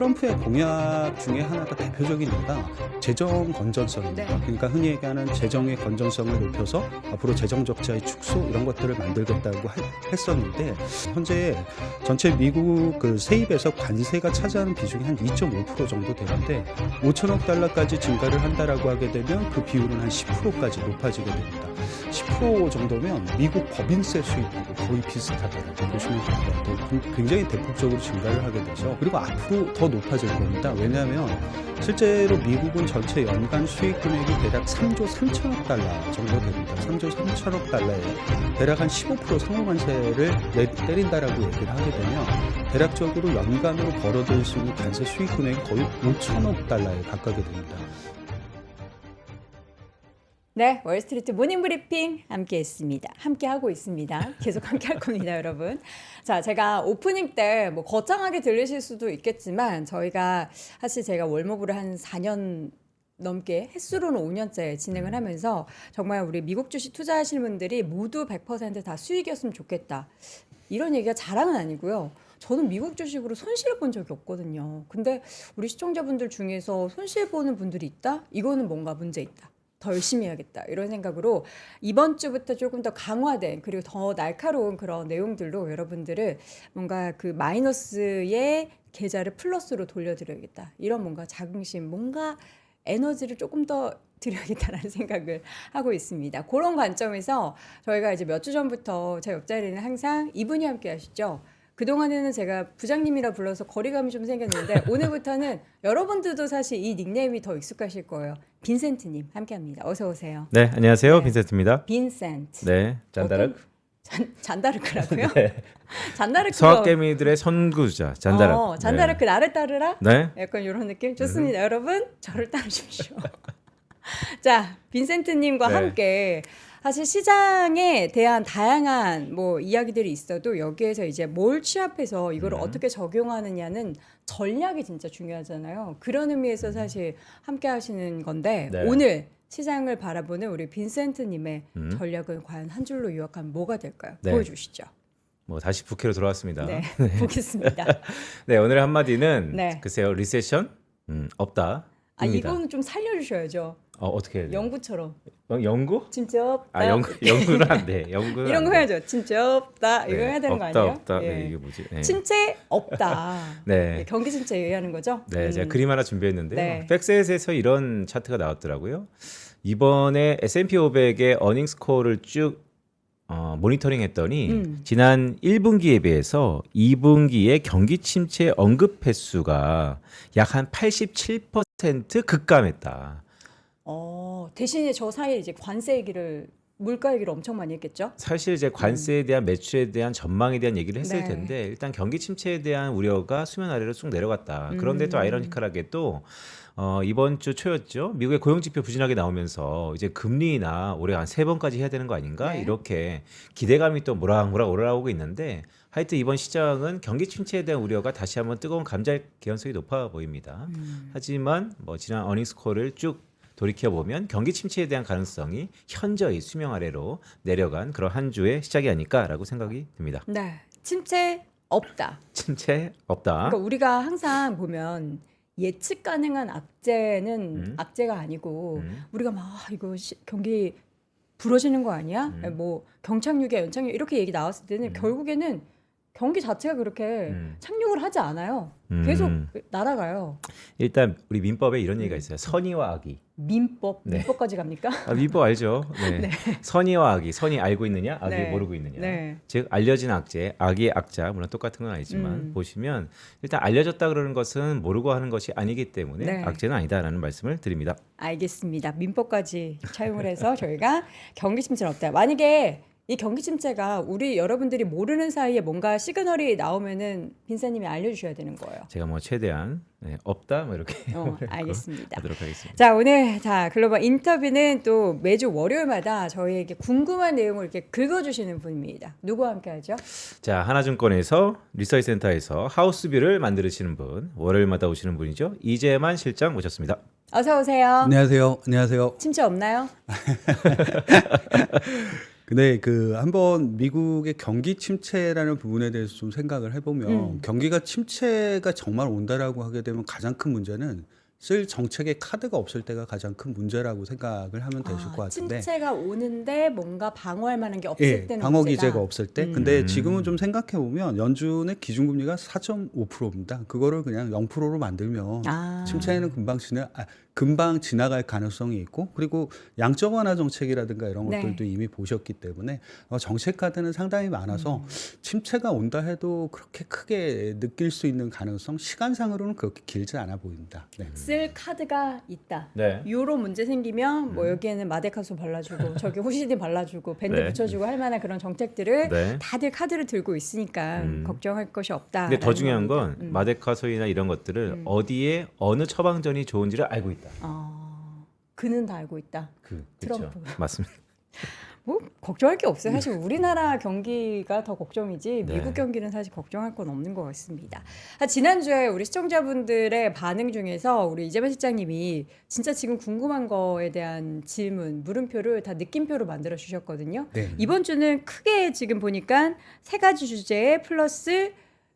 트럼프의 공약 중에 하나가 대표적인 예가 재정 건전성입니다. 네. 그러니까 흔히 얘기하는 재정의 건전성을 높여서 앞으로 재정 적자의 축소 이런 것들을 만들겠다고 했었는데 현재 전체 미국 그 세입에서 관세가 차지하는 비중이 한 2.5% 정도 되는데 5천억 달러까지 증가를 한다라고 하게 되면 그 비율은 한 10%까지 높아지게 됩니다. 10% 정도면 미국 법인세 수입하고 거의 비슷하다고 보시면 될 것 같아요. 굉장히 대폭적으로 증가를 하게 되죠. 그리고 앞으로 더 높아질 겁니다. 왜냐하면 실제로 미국은 전체 연간 수익 금액이 대략 3조 3천억 달러 정도 됩니다. 3조 3천억 달러에 대략 한 15% 상호관세를 때린다라고 얘기를 하게 되면 대략적으로 연간으로 벌어들일 수 있는 관세 수익 금액이 거의 5천억 달러에 가깝게 됩니다. 네, 월스트리트 모닝 브리핑 함께 했습니다. 함께 하고 있습니다. 계속 함께 할 겁니다, 여러분. 자, 제가 오프닝 때 뭐 거창하게 들리실 수도 있겠지만 저희가 사실 제가 월모브를 한 4년 넘게 횟수로는 5년째 진행을 하면서 정말 우리 미국 주식 투자하시는 분들이 모두 100% 다 수익이었으면 좋겠다. 이런 얘기가 자랑은 아니고요. 저는 미국 주식으로 손실 본 적이 없거든요. 근데 우리 시청자분들 중에서 손실 보는 분들이 있다? 이거는 뭔가 문제 있다. 더 열심히 해야겠다 이런 생각으로 이번 주부터 조금 더 강화된 그리고 더 날카로운 그런 내용들로 여러분들을 뭔가 그 마이너스의 계좌를 플러스로 돌려드려야겠다 이런 뭔가 자긍심 뭔가 에너지를 조금 더 드려야겠다라는 생각을 하고 있습니다. 그런 관점에서 저희가 이제 몇 주 전부터 제 옆자리는 항상 이분이 함께 하시죠. 그동안에는 제가 부장님이라 불러서 거리감이 좀 생겼는데 오늘부터는 여러분들도 사실 이 닉네임이 더 익숙하실 거예요. 빈센트님 함께합니다. 어서 오세요. 네, 안녕하세요. 네. 빈센트입니다. 빈센트. 네, 잔다르크. 잔다르크라고요? 네. 잔다르크. 서학개미들의 선구주자 잔다르크. 잔다르크 나를 따르라? 네. 약간 이런 느낌 좋습니다. 여러분 저를 따르십시오. 자, 빈센트님과 네. 함께 사실 시장에 대한 다양한 뭐 이야기들이 있어도 여기에서 이제 뭘 취합해서 이걸 어떻게 적용하느냐는 전략이 진짜 중요하잖아요. 그런 의미에서 사실 함께 하시는 건데 네. 오늘 시장을 바라보는 우리 빈센트님의 전략은 과연 한 줄로 요약하면 뭐가 될까요? 네. 보여주시죠. 뭐 다시 부캐로 돌아왔습니다. 네, 보겠습니다. 네, 오늘의 한마디는 네. 글쎄요, 리세션 없다. 아, 이거는 좀 살려주셔야죠. 어떻게 해야 돼요? 연구처럼. 연구? 진짜 없다. 아, 연구는 안 돼. 연구는 이런 안 거 돼. 해야죠. 진짜 없다. 이거 네, 해야 되는 없다, 거 아니에요? 없다. 예. 네, 이게 뭐지? 네. 침체 없다. 네. 경기 침체 얘기하는 거죠? 네, 제가 그림 하나 준비했는데요. 네. 팩셋에서 이런 차트가 나왔더라고요. 이번에 S&P 500의 어닝스 코어를 쭉 모니터링 했더니 지난 1분기에 비해서 2분기의 경기 침체 언급 횟수가 약 한 87% 급감했다. 대신에 저 사이에 이제 관세 얘기를 물가 얘기를 엄청 많이 했겠죠? 사실 이제 관세에 대한 매출에 대한 전망에 대한 얘기를 했을 네. 텐데 일단 경기 침체에 대한 우려가 수면 아래로 쑥 내려갔다. 그런데 또 아이러니컬하게 또 이번 주 초였죠. 미국의 고용 지표 부진하게 나오면서 이제 금리나 올해 한 3번까지 해야 되는 거 아닌가? 네. 이렇게 기대감이 또 모락모락 올라오고 있는데 하여튼 이번 시장은 경기 침체에 대한 우려가 다시 한번 뜨거운 감자일 개연성이 높아 보입니다. 하지만 뭐 지난 어닝스 콜을 쭉 돌이켜 보면 경기 침체에 대한 가능성이 현저히 수명 아래로 내려간 그런 한 주의 시작이 아닐까라고 생각이 듭니다. 네. 침체 없다. 침체 없다. 그러니까 우리가 항상 보면 예측 가능한 악재는 악재가 아니고 우리가 막 이거 경기 부러지는 거 아니야? 뭐 경착륙이야 연착륙 이렇게 얘기 나왔을 때는 결국에는 경기 자체가 그렇게 착륙을 하지 않아요. 계속 날아가요. 일단 우리 민법에 이런 얘기가 있어요. 선의와 악의. 민법까지 갑니까? 민법 알죠? 네. 선의와 악의. 선이 알고 있느냐, 악이 네. 모르고 있느냐. 네. 즉 알려진 악재, 악의 악자 물론 똑같은 건 아니지만 보시면 일단 알려졌다 그러는 것은 모르고 하는 것이 아니기 때문에 네. 악재는 아니다라는 말씀을 드립니다. 알겠습니다. 민법까지 차용을 해서 저희가 경기 침체는 없다. 만약에 이 경기 침체가 우리 여러분들이 모르는 사이에 뭔가 시그널이 나오면은 빈사님이 알려주셔야 되는 거예요. 제가 뭐 최대한 없다 뭐 이렇게 알겠습니다. 하도록 하겠습니다. 자, 오늘 글로벌 인터뷰는 또 매주 월요일마다 저희에게 궁금한 내용을 이렇게 긁어주시는 분입니다. 누구와 함께하죠? 자, 하나증권에서 리서치 센터에서 하우스뷰를 만드시는 분, 월요일마다 오시는 분이죠. 이재만 실장 모셨습니다. 어서 오세요. 안녕하세요. 안녕하세요. 침체 없나요? 근데 그 한번 미국의 경기 침체라는 부분에 대해서 좀 생각을 해보면 경기가 침체가 정말 온다라고 하게 되면 가장 큰 문제는 쓸 정책의 카드가 없을 때가 가장 큰 문제라고 생각을 하면 되실 것 같은데. 침체가 오는데 뭔가 방어할 만한 게 없을 예, 때는 방어 문제다. 기제가 없을 때. 근데 지금은 좀 생각해 보면 연준의 기준금리가 4.5%입니다. 그거를 그냥 0%로 만들면 아. 침체에는 금방 지나갈 가능성이 있고, 그리고 양적 완화 정책이라든가 이런 네. 것들도 이미 보셨기 때문에 정책 카드는 상당히 많아서 침체가 온다 해도 그렇게 크게 느낄 수 있는 가능성, 시간상으로는 그렇게 길지 않아 보입니다. 네. 쓸 카드가 있다. 네. 요런 문제 생기면 뭐 여기에는 마데카소 발라주고 저기 호시딘 발라주고 밴드 네. 붙여주고 할 만한 그런 정책들을 네. 다들 카드를 들고 있으니까 걱정할 것이 없다. 근데 더 중요한 건 마데카소이나 이런 것들을 어디에 어느 처방전이 좋은지를 알고 있다. 그는 다 알고 있다. 그렇죠. 트럼프. 맞습니다. 뭐 걱정할 게 없어요. 사실 우리나라 경기가 더 걱정이지 네. 미국 경기는 사실 걱정할 건 없는 것 같습니다. 지난주에 우리 시청자분들의 반응 중에서 우리 이재만 실장님이 진짜 지금 궁금한 거에 대한 질문, 물음표를 다 느낌표로 만들어 주셨거든요. 네. 이번 주는 크게 지금 보니까 세 가지 주제에 플러스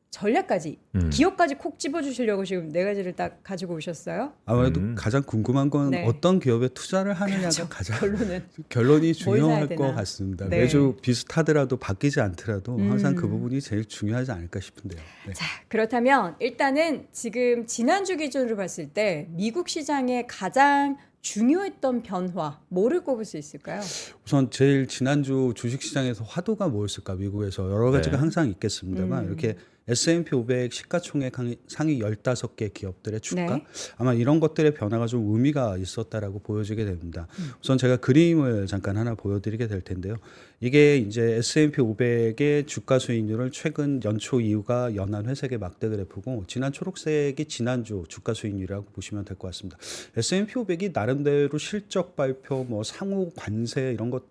전략까지, 기업까지 콕 집어주시려고 지금 네 가지를 딱 가지고 오셨어요. 아무래도 가장 궁금한 건 네. 어떤 기업에 투자를 하느냐가 그렇죠. 가장 결론은 결론이 사야 중요할 되나. 것 같습니다. 네. 매주 비슷하더라도 바뀌지 않더라도 항상 그 부분이 제일 중요하지 않을까 싶은데요. 네. 자, 그렇다면 일단은 지금 지난주 기준으로 봤을 때 미국 시장의 가장 중요했던 변화, 뭐를 꼽을 수 있을까요? 우선 제일 지난주 주식시장에서 화두가 뭐였을까? 미국에서 여러 가지가 네. 항상 있겠습니다만 이렇게 S&P 500 시가총액 상위 15개 기업들의 주가 네. 아마 이런 것들의 변화가 좀 의미가 있었다라고 보여지게 됩니다. 우선 제가 그림을 잠깐 하나 보여드리게 될 텐데요. 이게 이제 S&P 500의 주가 수익률을 최근 연초 이후가 연한 회색의 막대 그래프고 지난 초록색이 지난주 주가 수익률이라고 보시면 될 것 같습니다. S&P 500이 나름대로 실적 발표, 뭐 상호 관세 이런 것,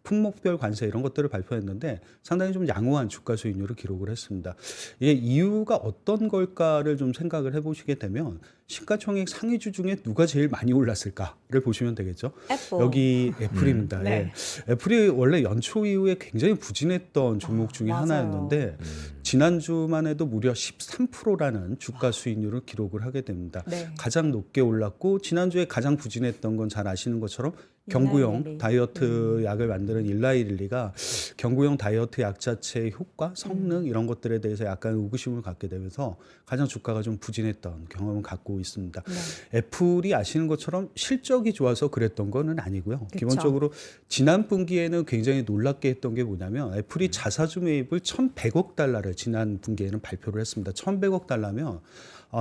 품목별 관세 이런 것들을 발표했는데 상당히 좀 양호한 주가 수익률을 기록을 했습니다. 이게 이유가 어떤 걸까를 좀 생각을 해보시게 되면 시가총액 상위주 중에 누가 제일 많이 올랐을까를 보시면 되겠죠. 애플. 여기 애플입니다. 네. 예. 애플이 원래 연초 이후에 굉장히 부진했던 종목 중에 맞아요. 하나였는데 지난주만 해도 무려 13%라는 주가 수익률을 기록을 하게 됩니다. 네. 가장 높게 올랐고 지난주에 가장 부진했던 건 잘 아시는 것처럼 경구용 일라이릴리. 다이어트 약을 만드는 일라이릴리가 경구용 다이어트 약 자체의 효과, 성능 이런 것들에 대해서 약간 의구심을 갖게 되면서 가장 주가가 좀 부진했던 경험을 갖고 있습니다. 네. 애플이 아시는 것처럼 실적이 좋아서 그랬던 거는 아니고요. 그쵸. 기본적으로 지난 분기에는 굉장히 놀랍게 했던 게 뭐냐면 애플이 자사주 매입을 1,100억 달러를 지난 분기에는 발표를 했습니다. 1,100억 달러면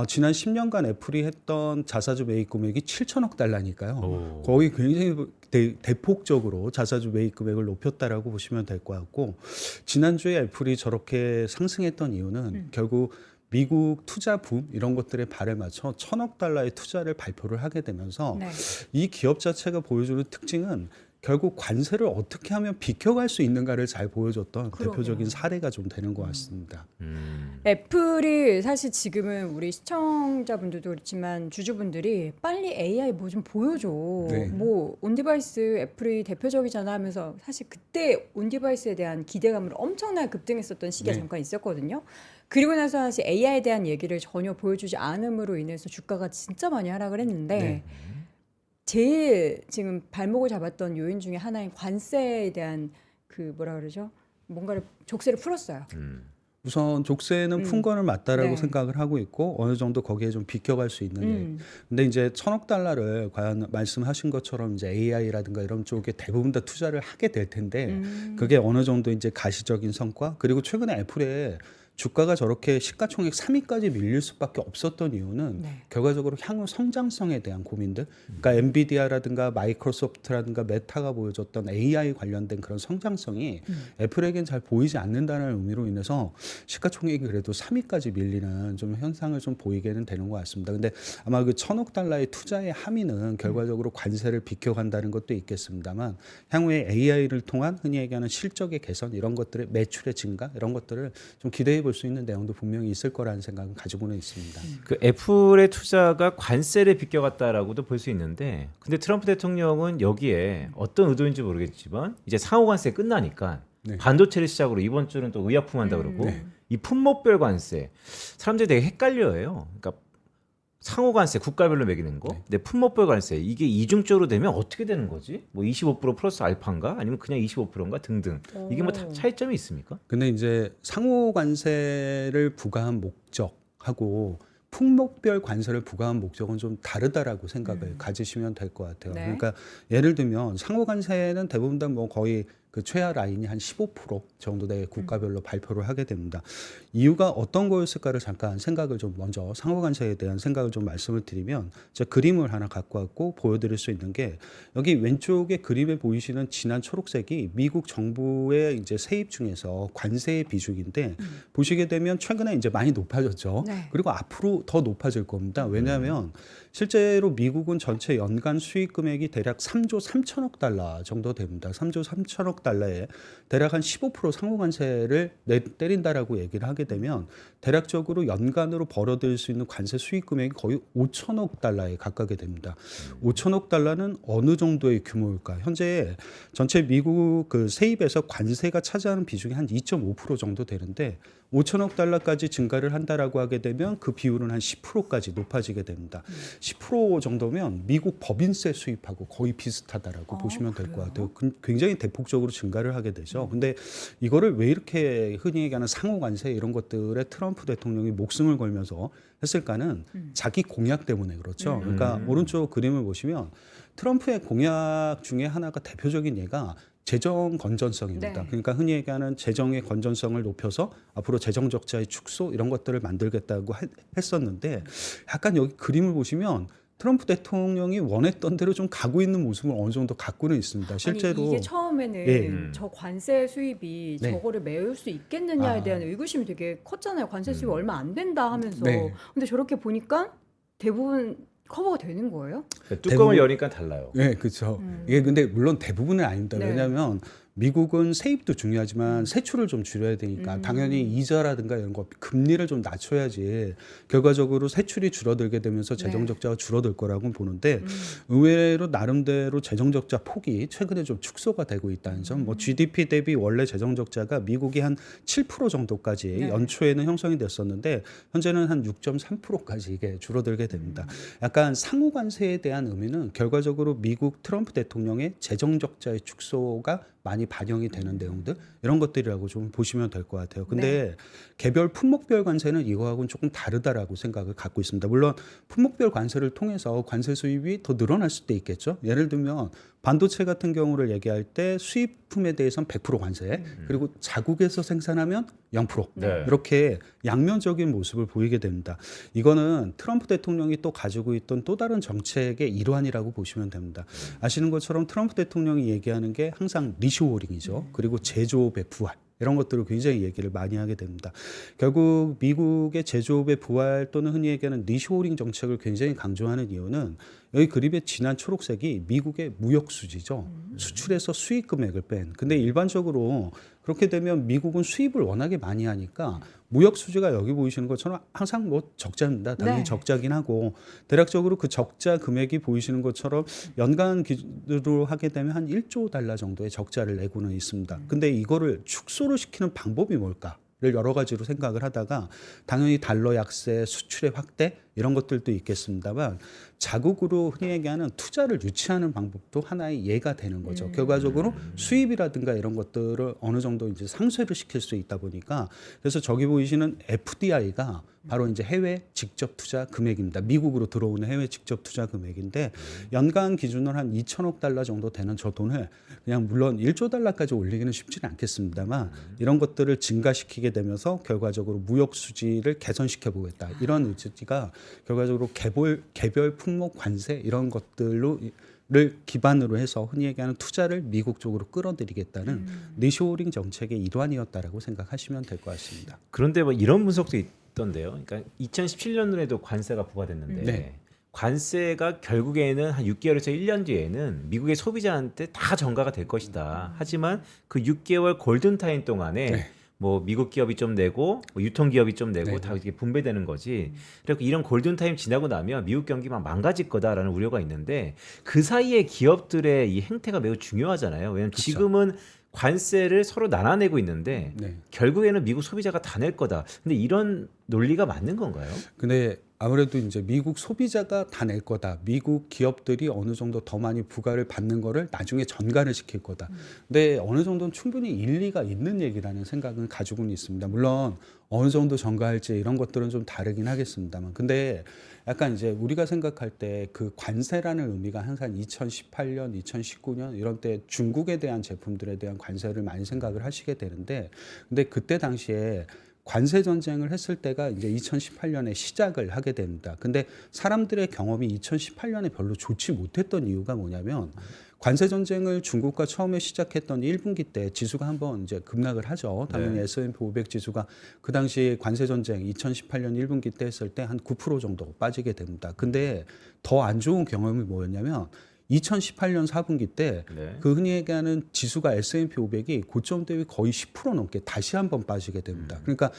지난 10년간 애플이 했던 자사주 매입 금액이 7천억 달러니까요. 오. 거의 굉장히 대폭적으로 자사주 매입 금액을 높였다라고 보시면 될 것 같고 지난주에 애플이 저렇게 상승했던 이유는 결국 미국 투자 붐 이런 것들에 발에 맞춰 1,000억 달러의 투자를 발표를 하게 되면서 네. 이 기업 자체가 보여주는 특징은 결국 관세를 어떻게 하면 비켜갈 수 있는가를 잘 보여줬던 그러게요. 대표적인 사례가 좀 되는 것 같습니다. 애플이 사실 지금은 우리 시청자분들도 그렇지만 주주분들이 빨리 AI 뭐 좀 보여줘. 네. 뭐 온디바이스 애플이 대표적이잖아 하면서 사실 그때 온디바이스에 대한 기대감을 엄청나게 급등했었던 시기가 네. 잠깐 있었거든요. 그리고 나서 사실 AI에 대한 얘기를 전혀 보여주지 않음으로 인해서 주가가 진짜 많이 하락을 했는데 네. 제일 지금 발목을 잡았던 요인 중에 하나인 관세에 대한 그 뭐라 그러죠? 뭔가를 족쇄를 풀었어요. 우선 족쇄는 푼 거는 맞다라고 네. 생각을 하고 있고 어느 정도 거기에 좀 비켜갈 수 있는 일. 근데 이제 1,000억 달러를 과연 말씀하신 것처럼 이제 AI라든가 이런 쪽에 대부분 다 투자를 하게 될 텐데 그게 어느 정도 이제 가시적인 성과 그리고 최근에 애플에 주가가 저렇게 시가총액 3위까지 밀릴 수밖에 없었던 이유는 네. 결과적으로 향후 성장성에 대한 고민들, 그러니까 엔비디아라든가 마이크로소프트라든가 메타가 보여줬던 AI 관련된 그런 성장성이 애플에겐 잘 보이지 않는다는 의미로 인해서 시가총액이 그래도 3위까지 밀리는 좀 현상을 좀 보이게는 되는 것 같습니다. 근데 아마 그 1,000억 달러의 투자의 함의는 결과적으로 관세를 비켜간다는 것도 있겠습니다만 향후에 AI를 통한 흔히 얘기하는 실적의 개선 이런 것들의 매출의 증가 이런 것들을 좀 기대해 볼 볼 수 있는 내용도 분명히 있을 거라는 생각은 가지고는 있습니다. 그 애플의 투자가 관세를 비껴갔다라고도 볼 수 있는데, 근데 트럼프 대통령은 여기에 어떤 의도인지 모르겠지만 이제 상호 관세 끝나니까 네. 반도체를 시작으로 이번 주는 또 의약품 한다 그러고 네. 이 품목별 관세 사람들이 되게 헷갈려해요. 그러니까 상호 관세 국가별로 매기는 거, 네. 근데 품목별 관세 이게 이중적으로 되면 어떻게 되는 거지? 뭐 25% 플러스 알파인가 아니면 그냥 25%인가 등등 이게 뭐 차이점이 있습니까? 근데 이제 상호 관세를 부과한 목적하고 품목별 관세를 부과한 목적은 좀 다르다라고 생각을 가지시면 될 것 같아요. 네. 그러니까 예를 들면 상호 관세는 대부분 다 뭐 거의 그 최하 라인이 한 15% 정도 의 국가별로 발표를 하게 됩니다. 이유가 어떤 거였을까를 잠깐 생각을 좀 먼저 상호 관세에 대한 생각을 좀 말씀을 드리면 제가 그림을 하나 갖고 왔고 보여드릴 수 있는 게 여기 왼쪽에 그림에 보이시는 진한 초록색이 미국 정부의 이제 세입 중에서 관세의 비중인데 보시게 되면 최근에 이제 많이 높아졌죠. 네. 그리고 앞으로 더 높아질 겁니다. 왜냐하면 실제로 미국은 전체 연간 수익 금액이 대략 3조 3천억 달러 정도 됩니다. 3조 3천억 달러에 대략 한 15% 상호관세를 때린다라고 얘기를 하게 되면 대략적으로 연간으로 벌어들일 수 있는 관세 수익 금액이 거의 5천억 달러에 가깝게 됩니다. 5천억 달러는 어느 정도의 규모일까? 현재 전체 미국 그 세입에서 관세가 차지하는 비중이 한 2.5% 정도 되는데 5천억 달러까지 증가를 한다라고 하게 되면 그 비율은 한 10%까지 높아지게 됩니다. 10% 정도면 미국 법인세 수입하고 거의 비슷하다라고 보시면 될 것 같아요. 굉장히 대폭적으로 증가를 하게 되죠. 근데 이거를 왜 이렇게 흔히 얘기하는 상호관세 이런 것들에 트럼프 대통령이 목숨을 걸면서 했을까는 자기 공약 때문에 그렇죠. 그러니까 오른쪽 그림을 보시면 트럼프의 공약 중에 하나가 대표적인 예가 재정 건전성입니다. 네. 그러니까 흔히 얘기하는 재정의 건전성을 높여서 앞으로 재정 적자의 축소 이런 것들을 만들겠다고 했었는데 약간 여기 그림을 보시면 트럼프 대통령이 원했던 대로 좀 가고 있는 모습을 어느 정도 갖고는 있습니다. 실제로 아니, 이게 처음에는 예. 저 관세 수입이 네. 저거를 메울 수 있겠느냐에 아. 대한 의구심이 되게 컸잖아요. 관세 수입 얼마 안 된다 하면서. 네. 근데 저렇게 보니까 대부분 커버가 되는 거예요? 뚜껑을 대부분- 여니까 달라요. 네, 그렇죠. 이게 근데 물론 대부분은 아닙니다. 네. 왜냐하면 미국은 세입도 중요하지만 세출을 좀 줄여야 되니까 당연히 이자라든가 이런 거 금리를 좀 낮춰야지 결과적으로 세출이 줄어들게 되면서 재정 적자가 줄어들 거라고 보는데 의외로 나름대로 재정 적자 폭이 최근에 좀 축소가 되고 있다는 점. 뭐 GDP 대비 원래 재정 적자가 미국이 한 7% 정도까지 네. 연초에는 형성이 됐었는데 현재는 한 6.3%까지 이게 줄어들게 됩니다. 약간 상호 관세에 대한 의미는 결과적으로 미국 트럼프 대통령의 재정 적자의 축소가 많이 반영이 되는 내용들 이런 것들이라고 좀 보시면 될 것 같아요. 근데 개별 품목별 관세는 이거하고는 조금 다르다라고 생각을 갖고 있습니다. 물론 품목별 관세를 통해서 관세 수입이 더 늘어날 수도 있겠죠. 예를 들면 반도체 같은 경우를 얘기할 때 수입품에 대해서는 100% 관세 그리고 자국에서 생산하면 0% 네. 이렇게 양면적인 모습을 보이게 됩니다. 이거는 트럼프 대통령이 또 가지고 있던 또 다른 정책의 일환이라고 보시면 됩니다. 아시는 것처럼 트럼프 대통령이 얘기하는 게 항상 리쇼어링이죠. 그리고 제조업의 부활. 이런 것들을 굉장히 얘기를 많이 하게 됩니다. 결국 미국의 제조업의 부활 또는 흔히 얘기하는 리쇼어링 정책을 굉장히 강조하는 이유는 여기 그림의 진한 초록색이 미국의 무역 수지죠. 수출에서 수익 금액을 뺀. 근데 일반적으로 그렇게 되면 미국은 수입을 워낙에 많이 하니까 무역 수지가 여기 보이시는 것처럼 항상 뭐 적자입니다. 당연히 네. 적자긴 하고 대략적으로 그 적자 금액이 보이시는 것처럼 연간 기준으로 하게 되면 한 1조 달러 정도의 적자를 내고는 있습니다. 근데 이거를 축소를 시키는 방법이 뭘까? 를 여러 가지로 생각을 하다가 당연히 달러 약세, 수출의 확대 이런 것들도 있겠습니다만 자국으로 흔히 얘기하는 투자를 유치하는 방법도 하나의 예가 되는 거죠. 결과적으로 수입이라든가 이런 것들을 어느 정도 이제 상쇄를 시킬 수 있다 보니까 그래서 저기 보이시는 FDI가 바로 이제 해외 직접 투자 금액입니다. 미국으로 들어오는 해외 직접 투자 금액인데 연간 기준으로 한 2천억 달러 정도 되는 저 돈을 그냥 물론 1조 달러까지 올리기는 쉽지는 않겠습니다만 이런 것들을 증가시키게 되면서 결과적으로 무역 수지를 개선시켜 보겠다. 이런 의지가 결과적으로 개별 품목 관세 이런 것들로 를 기반으로 해서 흔히 얘기하는 투자를 미국 쪽으로 끌어들이겠다는 리쇼어링 정책의 일환이었다라고 생각하시면 될 것 같습니다. 그런데 뭐 이런 분석도 있던데요. 그러니까 2017년도에도 관세가 부과됐는데 네. 관세가 결국에는 한 6개월에서 1년 뒤에는 미국의 소비자한테 다 전가가 될 것이다. 하지만 그 6개월 골든타임 동안에 뭐 미국 기업이 좀 내고 뭐 유통 기업이 좀 내고 네. 다 이렇게 분배되는 거지. 그리고 이런 골든 타임 지나고 나면 미국 경기만 망가질 거다라는 우려가 있는데 그 사이에 기업들의 이 행태가 매우 중요하잖아요. 왜냐하면 그쵸. 지금은 관세를 서로 나눠내고 있는데 네. 결국에는 미국 소비자가 다 낼 거다. 근데 이런 논리가 맞는 건가요? 근데 아무래도 이제 미국 소비자가 다 낼 거다. 미국 기업들이 어느 정도 더 많이 부과를 받는 거를 나중에 전가를 시킬 거다. 근데 어느 정도는 충분히 일리가 있는 얘기라는 생각은 가지고는 있습니다. 물론 어느 정도 전가할지 이런 것들은 좀 다르긴 하겠습니다만. 근데 약간 이제 우리가 생각할 때 그 관세라는 의미가 항상 2018년, 2019년 이런 때 중국에 대한 제품들에 대한 관세를 많이 생각을 하시게 되는데, 근데 그때 당시에 관세 전쟁을 했을 때가 이제 2018년에 시작을 하게 됩니다. 근데 사람들의 경험이 2018년에 별로 좋지 못했던 이유가 뭐냐면 관세 전쟁을 중국과 처음에 시작했던 1분기 때 지수가 한번 이제 급락을 하죠. 당연히 네. S&P 500 지수가 그 당시 관세 전쟁 2018년 1분기 때 했을 때 한 9% 정도 빠지게 됩니다. 근데 더 안 좋은 경험이 뭐였냐면 2018년 4분기 때 네. 그 흔히 얘기하는 지수가 S&P 500이 고점 대비 거의 10% 넘게 다시 한번 빠지게 됩니다. 그러니까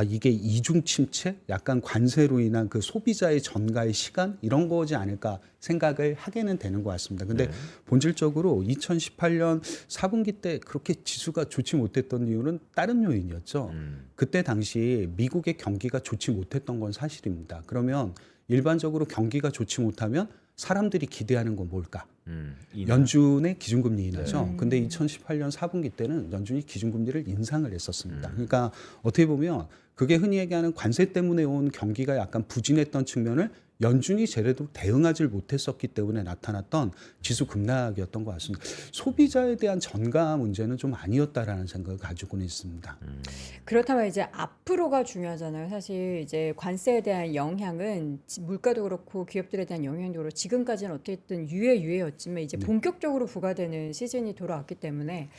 이게 이중 침체, 약간 관세로 인한 그 소비자의 전가의 시간 이런 거지 않을까 생각을 하게는 되는 것 같습니다. 근데 본질적으로 2018년 4분기 때 그렇게 지수가 좋지 못했던 이유는 다른 요인이었죠. 그때 당시 미국의 경기가 좋지 못했던 건 사실입니다. 그러면 일반적으로 경기가 좋지 못하면 사람들이 기대하는 건 뭘까? 인하. 연준의 기준금리 인하죠. 근데 2018년 4분기 때는 연준이 기준금리를 인상을 했었습니다. 그러니까 어떻게 보면 그게 흔히 얘기하는 관세 때문에 온 경기가 약간 부진했던 측면을 연준이 제대로 대응하지 못했었기 때문에 나타났던 지수 급락이었던 것 같습니다. 소비자에 대한 전가 문제는 좀 아니었다라는 생각을 가지고는 있습니다. 그렇다면 이제 앞으로가 중요하잖아요. 사실 이제 관세에 대한 영향은 물가도 그렇고 기업들에 대한 영향도 그렇고 지금까지는 어쨌든 유예였지만 이제 본격적으로 부과되는 시즌이 돌아왔기 때문에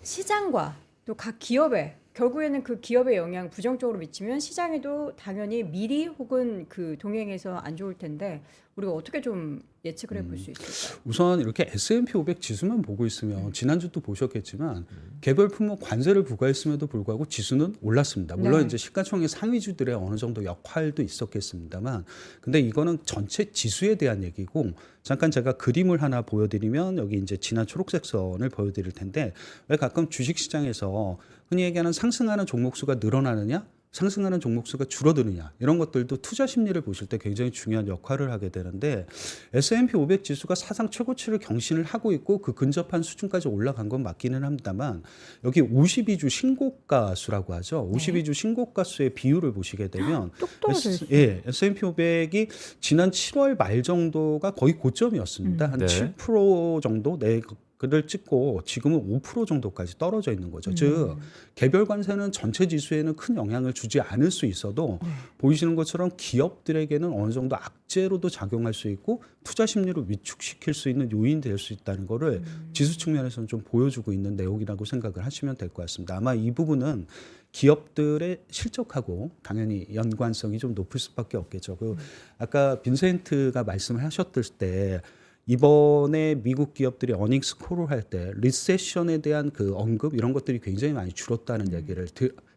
시장과 또 각 기업에 결국에는 그 기업의 영향 부정적으로 미치면 시장에도 당연히 미리 혹은 그 동행해서 안 좋을 텐데 우리가 어떻게 좀 예측을 해볼 수 있을까요? 우선 이렇게 S&P 500 지수만 보고 있으면 지난주도 보셨겠지만 개별 품목 관세를 부과했음에도 불구하고 지수는 올랐습니다. 물론 네. 이제 시가총액 상위주들의 어느 정도 역할도 있었겠습니다만, 근데 이거는 전체 지수에 대한 얘기고, 잠깐 제가 그림을 하나 보여드리면 여기 이제 진한 초록색 선을 보여드릴 텐데, 왜 가끔 주식시장에서 흔히 얘기하는 상승하는 종목수가 늘어나느냐 상승하는 종목수가 줄어드느냐 이런 것들도 투자 심리를 보실 때 굉장히 중요한 역할을 하게 되는데, S&P 500 지수가 사상 최고치를 경신을 하고 있고 그 근접한 수준까지 올라간 건 맞기는 합니다만, 여기 52주 신고가 수라고 하죠. 52주 신고가 수의 비율을 보시게 되면 뚝 떨어져 있어요. S&P 500이 지난 7월 말 정도가 거의 고점이었습니다. 한 네. 7% 정도 그를 찍고 지금은 5% 정도까지 떨어져 있는 거죠. 즉 개별 관세는 전체 지수에는 큰 영향을 주지 않을 수 있어도 보이시는 것처럼 기업들에게는 어느 정도 악재로도 작용할 수 있고 투자 심리를 위축시킬 수 있는 요인이 될 수 있다는 거를 지수 측면에서는 좀 보여주고 있는 내용이라고 생각을 하시면 될 것 같습니다. 아마 이 부분은 기업들의 실적하고 당연히 연관성이 좀 높을 수밖에 없겠죠. 그 아까 빈센트가 말씀을 하셨을 때 이번에 미국 기업들이 어닝스 콜을 할 때 리세션에 대한 그 언급 이런 것들이 굉장히 많이 줄었다는 얘기를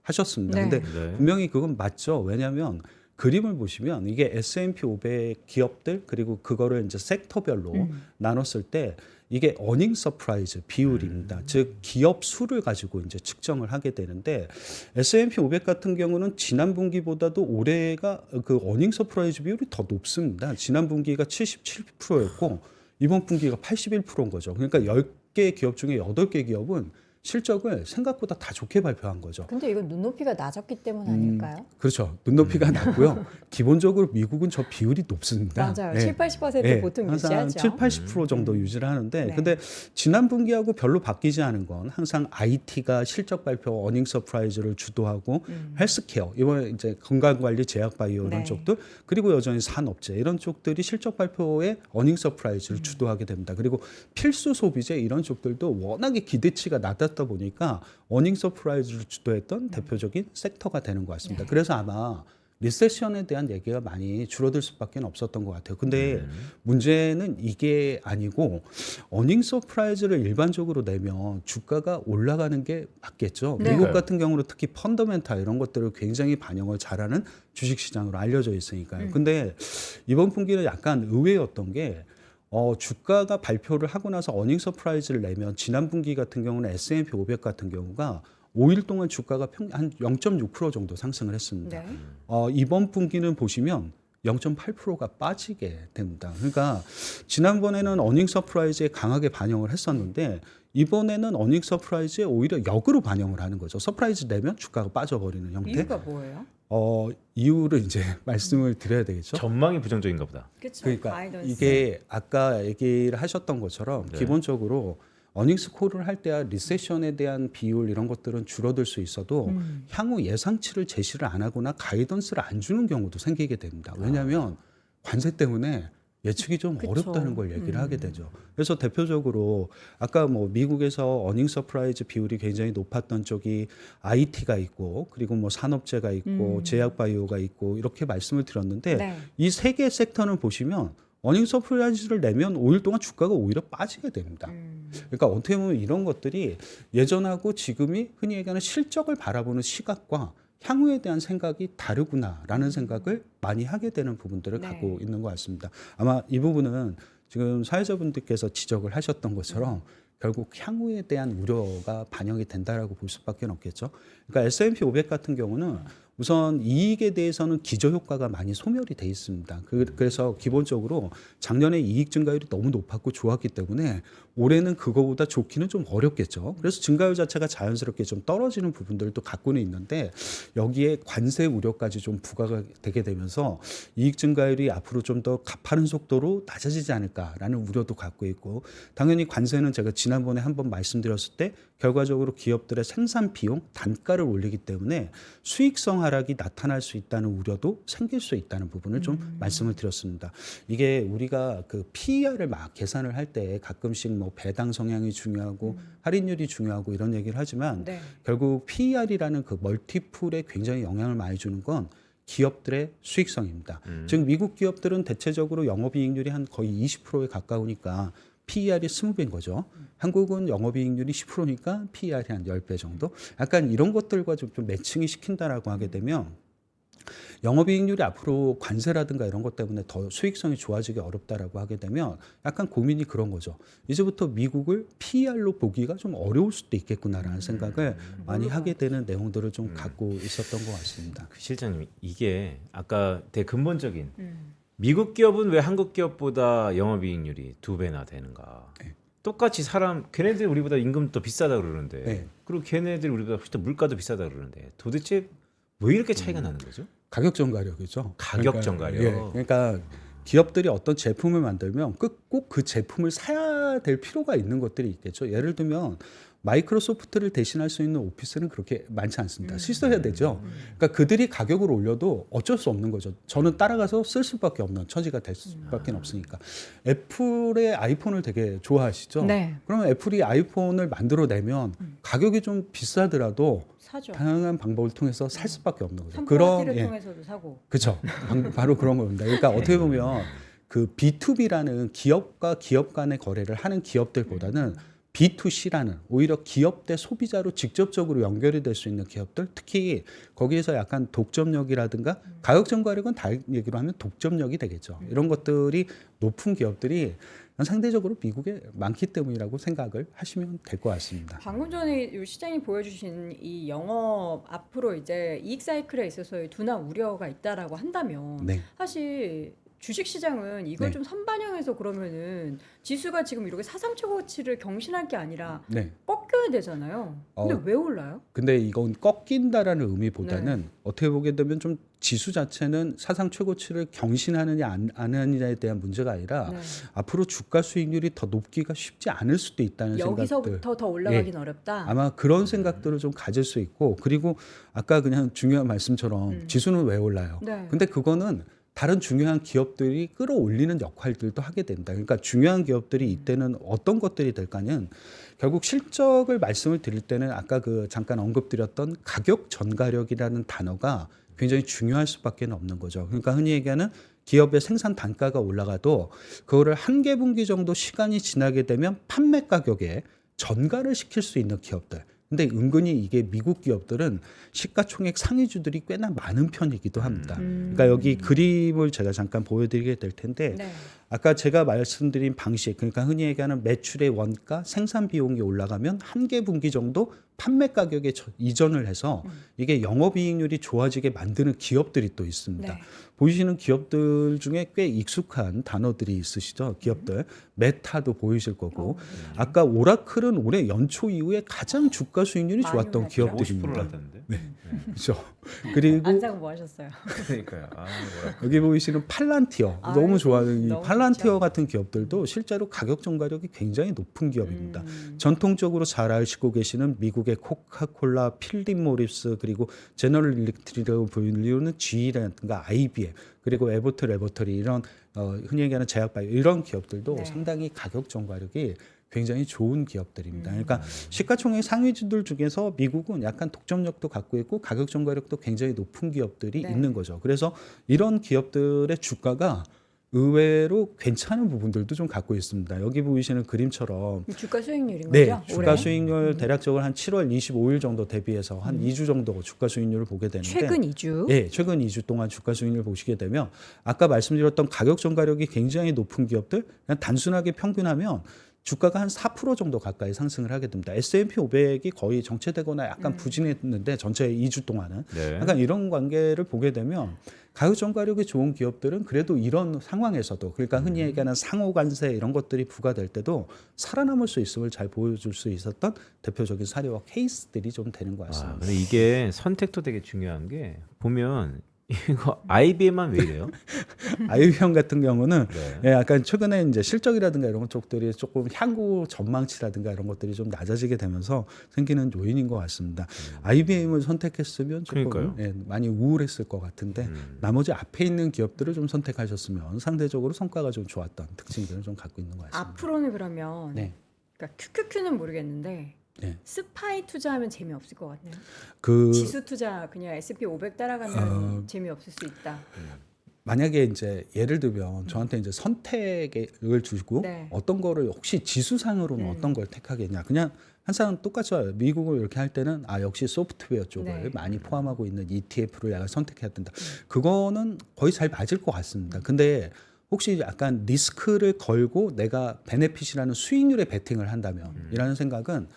하셨습니다. 네. 근데 네. 분명히 그건 맞죠. 왜냐하면 그림을 보시면 이게 S&P 500 기업들 그리고 그거를 이제 섹터별로 나눴을 때 이게 어닝 서프라이즈 비율입니다. 즉 기업 수를 가지고 이제 측정을 하게 되는데, S&P 500 같은 경우는 지난 분기보다도 올해가 그 어닝 서프라이즈 비율이 더 높습니다. 지난 분기가 77%였고 이번 분기가 81%인 거죠. 그러니까 10개 기업 중에 8개 기업은 실적을 생각보다 다 좋게 발표한 거죠. 근데 이건 눈높이가 낮았기 때문 아닐까요? 그렇죠. 눈높이가 낮고요. 기본적으로 미국은 저 비율이 높습니다. 맞아요. 네. 7-80% 보통 항상 유지하죠. 7-80% 정도 유지를 하는데, 네. 근데 지난 분기하고 별로 바뀌지 않은 건 항상 IT가 실적 발표 어닝 서프라이즈를 주도하고 헬스케어, 이번에 이제 건강관리 제약바이오 이런 네. 쪽들, 그리고 여전히 산업재 이런 쪽들이 실적 발표에 어닝 서프라이즈를 주도하게 됩니다. 그리고 필수 소비재 이런 쪽들도 워낙에 기대치가 낮았다 보니까 어닝 서프라이즈를 주도했던 대표적인 섹터가 되는 것 같습니다. 그래서 아마 리세션에 대한 얘기가 많이 줄어들 수밖에 없었던 것 같아요. 근데 문제는 이게 아니고 어닝 서프라이즈를 일반적으로 내면 주가가 올라가는 게 맞겠죠. 네. 미국 같은 경우는 특히 펀더멘탈 이런 것들을 굉장히 반영을 잘하는 주식시장으로 알려져 있으니까요. 근데 이번 분기는 약간 의외였던 게 주가가 발표를 하고 나서 어닝 서프라이즈를 내면 지난 분기 같은 경우는 S&P 500 같은 경우가 5일 동안 주가가 한 0.6% 정도 상승을 했습니다. 네. 이번 분기는 보시면 0.8%가 빠지게 됩니다. 그러니까 지난번에는 어닝 서프라이즈에 강하게 반영을 했었는데 이번에는 어닝 서프라이즈에 오히려 역으로 반영을 하는 거죠. 서프라이즈 내면 주가가 빠져버리는 형태. 이유가 뭐예요? 이유를 이제 말씀을 드려야 되겠죠. 전망이 부정적인가 보다. 그렇죠. 그러니까 가이던스. 이게 아까 얘기를 하셨던 것처럼 네. 기본적으로 어닝스 콜을 할 때야 리세션에 대한 비율 이런 것들은 줄어들 수 있어도 향후 예상치를 제시를 안 하거나 가이던스를 안 주는 경우도 생기게 됩니다. 왜냐하면 관세 때문에 예측이 좀 그쵸. 어렵다는 걸 얘기를 하게 되죠. 그래서 대표적으로 아까 뭐 미국에서 어닝 서프라이즈 비율이 굉장히 높았던 쪽이 IT가 있고 그리고 뭐 산업재가 있고 제약 바이오가 있고 이렇게 말씀을 드렸는데 네. 이 세 개 섹터는 보시면 어닝 서프라이즈를 내면 5일 동안 주가가 오히려 빠지게 됩니다. 그러니까 어떻게 보면 이런 것들이 예전하고 지금이 흔히 얘기하는 실적을 바라보는 시각과 향후에 대한 생각이 다르구나라는 생각을 많이 하게 되는 부분들을 네. 갖고 있는 것 같습니다. 아마 이 부분은 지금 사회자분들께서 지적을 하셨던 것처럼 결국 향후에 대한 우려가 반영이 된다라고 볼 수밖에 없겠죠. 그러니까 S&P 500 같은 경우는 우선 이익에 대해서는 기저효과가 많이 소멸이 돼 있습니다. 그래서 기본적으로 작년에 이익 증가율이 너무 높았고 좋았기 때문에 올해는 그거보다 좋기는 좀 어렵겠죠. 그래서 증가율 자체가 자연스럽게 좀 떨어지는 부분들도 갖고는 있는데 여기에 관세 우려까지 좀 부과가 되게 되면서 이익 증가율이 앞으로 좀 더 가파른 속도로 낮아지지 않을까라는 우려도 갖고 있고 당연히 관세는 제가 지난번에 한번 말씀드렸을 때 결과적으로 기업들의 생산 비용, 단가를 올리기 때문에 수익성 하락이 나타날 수 있다는 우려도 생길 수 있다는 부분을 좀 말씀을 드렸습니다. 이게 우리가 그 PER을 막 계산을 할 때 가끔씩 뭐 배당 성향이 중요하고 할인율이 중요하고 이런 얘기를 하지만 네. 결국 PER이라는 그 멀티플에 굉장히 영향을 많이 주는 건 기업들의 수익성입니다. 즉 미국 기업들은 대체적으로 영업이익률이 한 거의 20%에 가까우니까 PER이 20배인 거죠. 한국은 영업이익률이 10%니까 PER이 한 10배 정도. 약간 이런 것들과 좀 매칭이 시킨다라고 하게 되면 영업이익률이 앞으로 관세라든가 이런 것 때문에 더 수익성이 좋아지기 어렵다라고 하게 되면 약간 고민이 그런 거죠. 이제부터 미국을 PER로 보기가 좀 어려울 수도 있겠구나라는 생각을 많이 하게 되는 내용들을 좀 갖고 있었던 것 같습니다. 그 실장님 이게 아까 되게 근본적인 미국 기업은 왜 한국 기업보다 영업이익률이 2배나 되는가? 네. 똑같이 걔네들 우리보다 임금 더 비싸다 그러는데 네. 그리고 걔네들 우리보다 훨씬 더 물가도 비싸다 그러는데 도대체 왜 이렇게 차이가 나는 거죠? 가격 전가력이죠. 가격 전가력. 그러니까 기업들이 어떤 제품을 만들면 꼭 그 제품을 사야 될 필요가 있는 것들이 있겠죠. 예를 들면 마이크로소프트를 대신할 수 있는 오피스는 그렇게 많지 않습니다. 있어야 되죠. 그러니까 그들이 가격을 올려도 어쩔 수 없는 거죠. 저는 따라가서 쓸 수밖에 없는 처지가 될 수밖에 없으니까. 애플의 아이폰을 되게 좋아하시죠? 네. 그러면 애플이 아이폰을 만들어내면 가격이 좀 비싸더라도 사죠. 다양한 방법을 통해서 살 수밖에 없는 거죠. 삼파티를 통해서도 사고. 그렇죠. 바로 그런 겁니다. 그러니까 어떻게 보면 그 B2B라는 기업과 기업 간의 거래를 하는 기업들보다는 B2C라는 오히려 기업 대 소비자로 직접적으로 연결이 될 수 있는 기업들, 특히 거기에서 약간 독점력이라든가 가격 전가력은 다른 얘기로 하면 독점력이 되겠죠. 이런 것들이 높은 기업들이 상대적으로 미국에 많기 때문이라고 생각을 하시면 될 것 같습니다. 방금 전에 이 시장이 보여주신 이 영업 앞으로 이제 이익 사이클에 있어서의 둔화 우려가 있다라고 한다면 네. 사실 주식 시장은 이걸 네. 좀 선반영해서 그러면은 지수가 지금 이렇게 사상 최고치를 경신할 게 아니라 네. 꺾여야 되잖아요. 근데 왜 올라요? 근데 이건 꺾인다라는 의미보다는 어떻게 보게 되면 좀 지수 자체는 사상 최고치를 경신하느냐 안 하느냐에 대한 문제가 아니라 네. 앞으로 주가 수익률이 더 높기가 쉽지 않을 수도 있다는 생각들. 여기서부터 더 올라가긴 어렵다. 아마 그런 생각들을 좀 가질 수 있고 그리고 아까 그냥 중요한 말씀처럼 지수는 왜 올라요? 네. 근데 그거는 다른 중요한 기업들이 끌어올리는 역할들도 하게 된다. 그러니까 중요한 기업들이 이때는 어떤 것들이 될까는 결국 실적을 말씀을 드릴 때는 아까 그 잠깐 언급드렸던 가격 전가력이라는 단어가 굉장히 중요할 수밖에 없는 거죠. 그러니까 흔히 얘기하는 기업의 생산 단가가 올라가도 그거를 한 개 분기 정도 시간이 지나게 되면 판매 가격에 전가를 시킬 수 있는 기업들. 근데 은근히 이게 미국 기업들은 시가총액 상위주들이 꽤나 많은 편이기도 합니다. 그러니까 여기 그림을 제가 잠깐 보여드리게 될 텐데 네. 아까 제가 말씀드린 방식, 그러니까 흔히 얘기하는 매출의 원가, 생산 비용이 올라가면 한 개 분기 정도 판매 가격에 이전을 해서 이게 영업이익률이 좋아지게 만드는 기업들이 또 있습니다. 네. 보이시는 기업들 중에 꽤 익숙한 단어들이 있으시죠? 기업들. 메타도 보이실 거고. 아까 오라클은 올해 연초 이후에 가장 주가 수익률이 많이 좋았던 올랐죠. 50%를 기업들입니다. 하던데. 그렇죠. 그리고 안 사고 뭐 하셨어요? 그러니까요. 아, 뭐라. 여기 보이시는 팔란티어 아유, 너무 좋아하는 이 너무 팔란티어 좋죠. 같은 기업들도 실제로 가격 전가력이 굉장히 높은 기업입니다. 전통적으로 잘 아시고 계시는 미국의 코카콜라, 필립 모리스 그리고 제너럴 일렉트릭이라고 불리우는 GE라든가 IBM 그리고 에버트 레버터리 이런 흔히 얘기하는 제약바이오 이런 기업들도 네. 상당히 가격 전가력이 굉장히 좋은 기업들입니다. 그러니까 시가총액 상위주들 중에서 미국은 약간 독점력도 갖고 있고 가격 전가력도 굉장히 높은 기업들이 네. 있는 거죠. 그래서 이런 기업들의 주가가 의외로 괜찮은 부분들도 좀 갖고 있습니다. 여기 보이시는 그림처럼 주가 수익률인 네, 거죠? 주가 올해? 수익률 대략적으로 한 7월 25일 정도 대비해서 한 2주 정도 주가 수익률을 보게 되는데 최근 2주. 예, 최근 2주 동안 주가 수익률을 보시게 되면 아까 말씀드렸던 가격 전가력이 굉장히 높은 기업들 그냥 단순하게 평균하면 주가가 한 4% 정도 가까이 상승을 하게 됩니다. S&P 500이 거의 정체되거나 약간 부진했는데 전체 2주 동안은 네. 약간 이런 관계를 보게 되면 가격 전가력이 좋은 기업들은 그래도 이런 상황에서도 그러니까 흔히 얘기하는 상호 관세 이런 것들이 부과될 때도 살아남을 수 있음을 잘 보여줄 수 있었던 대표적인 사례와 케이스들이 좀 되는 것 아, 같습니다. 근데 이게 선택도 되게 중요한 게 보면 이거 IBM만 왜 이래요? IBM 같은 경우는 네. 예, 약간 최근에 이제 실적이라든가 이런 쪽들이 조금 향후 전망치라든가 이런 것들이 좀 낮아지게 되면서 생기는 요인인 것 같습니다. IBM을 선택했으면 조금 그러니까요. 예, 많이 우울했을 것 같은데 나머지 앞에 있는 기업들을 좀 선택하셨으면 상대적으로 성과가 좀 좋았던 특징들을 좀 갖고 있는 것 같습니다. 앞으로는 그러면 네. 그러니까 QQQ는 모르겠는데 네. 스파이 투자하면 재미없을 것 같네요. 그 지수 투자 그냥 S&P 500 따라가면 재미없을 수 있다. 만약에 이제 예를 들면 저한테 이제 선택을 주고 네. 어떤 거를 혹시 지수상으로는 어떤 걸 택하겠냐 그냥 항상 똑같이 와요. 미국을 이렇게 할 때는 아 역시 소프트웨어 쪽을 네. 많이 포함하고 있는 ETF를 약간 선택해야 된다. 그거는 거의 잘 맞을 것 같습니다. 근데 혹시 약간 리스크를 걸고 내가 베네핏이라는 수익률에 베팅을 한다면 이라는 생각은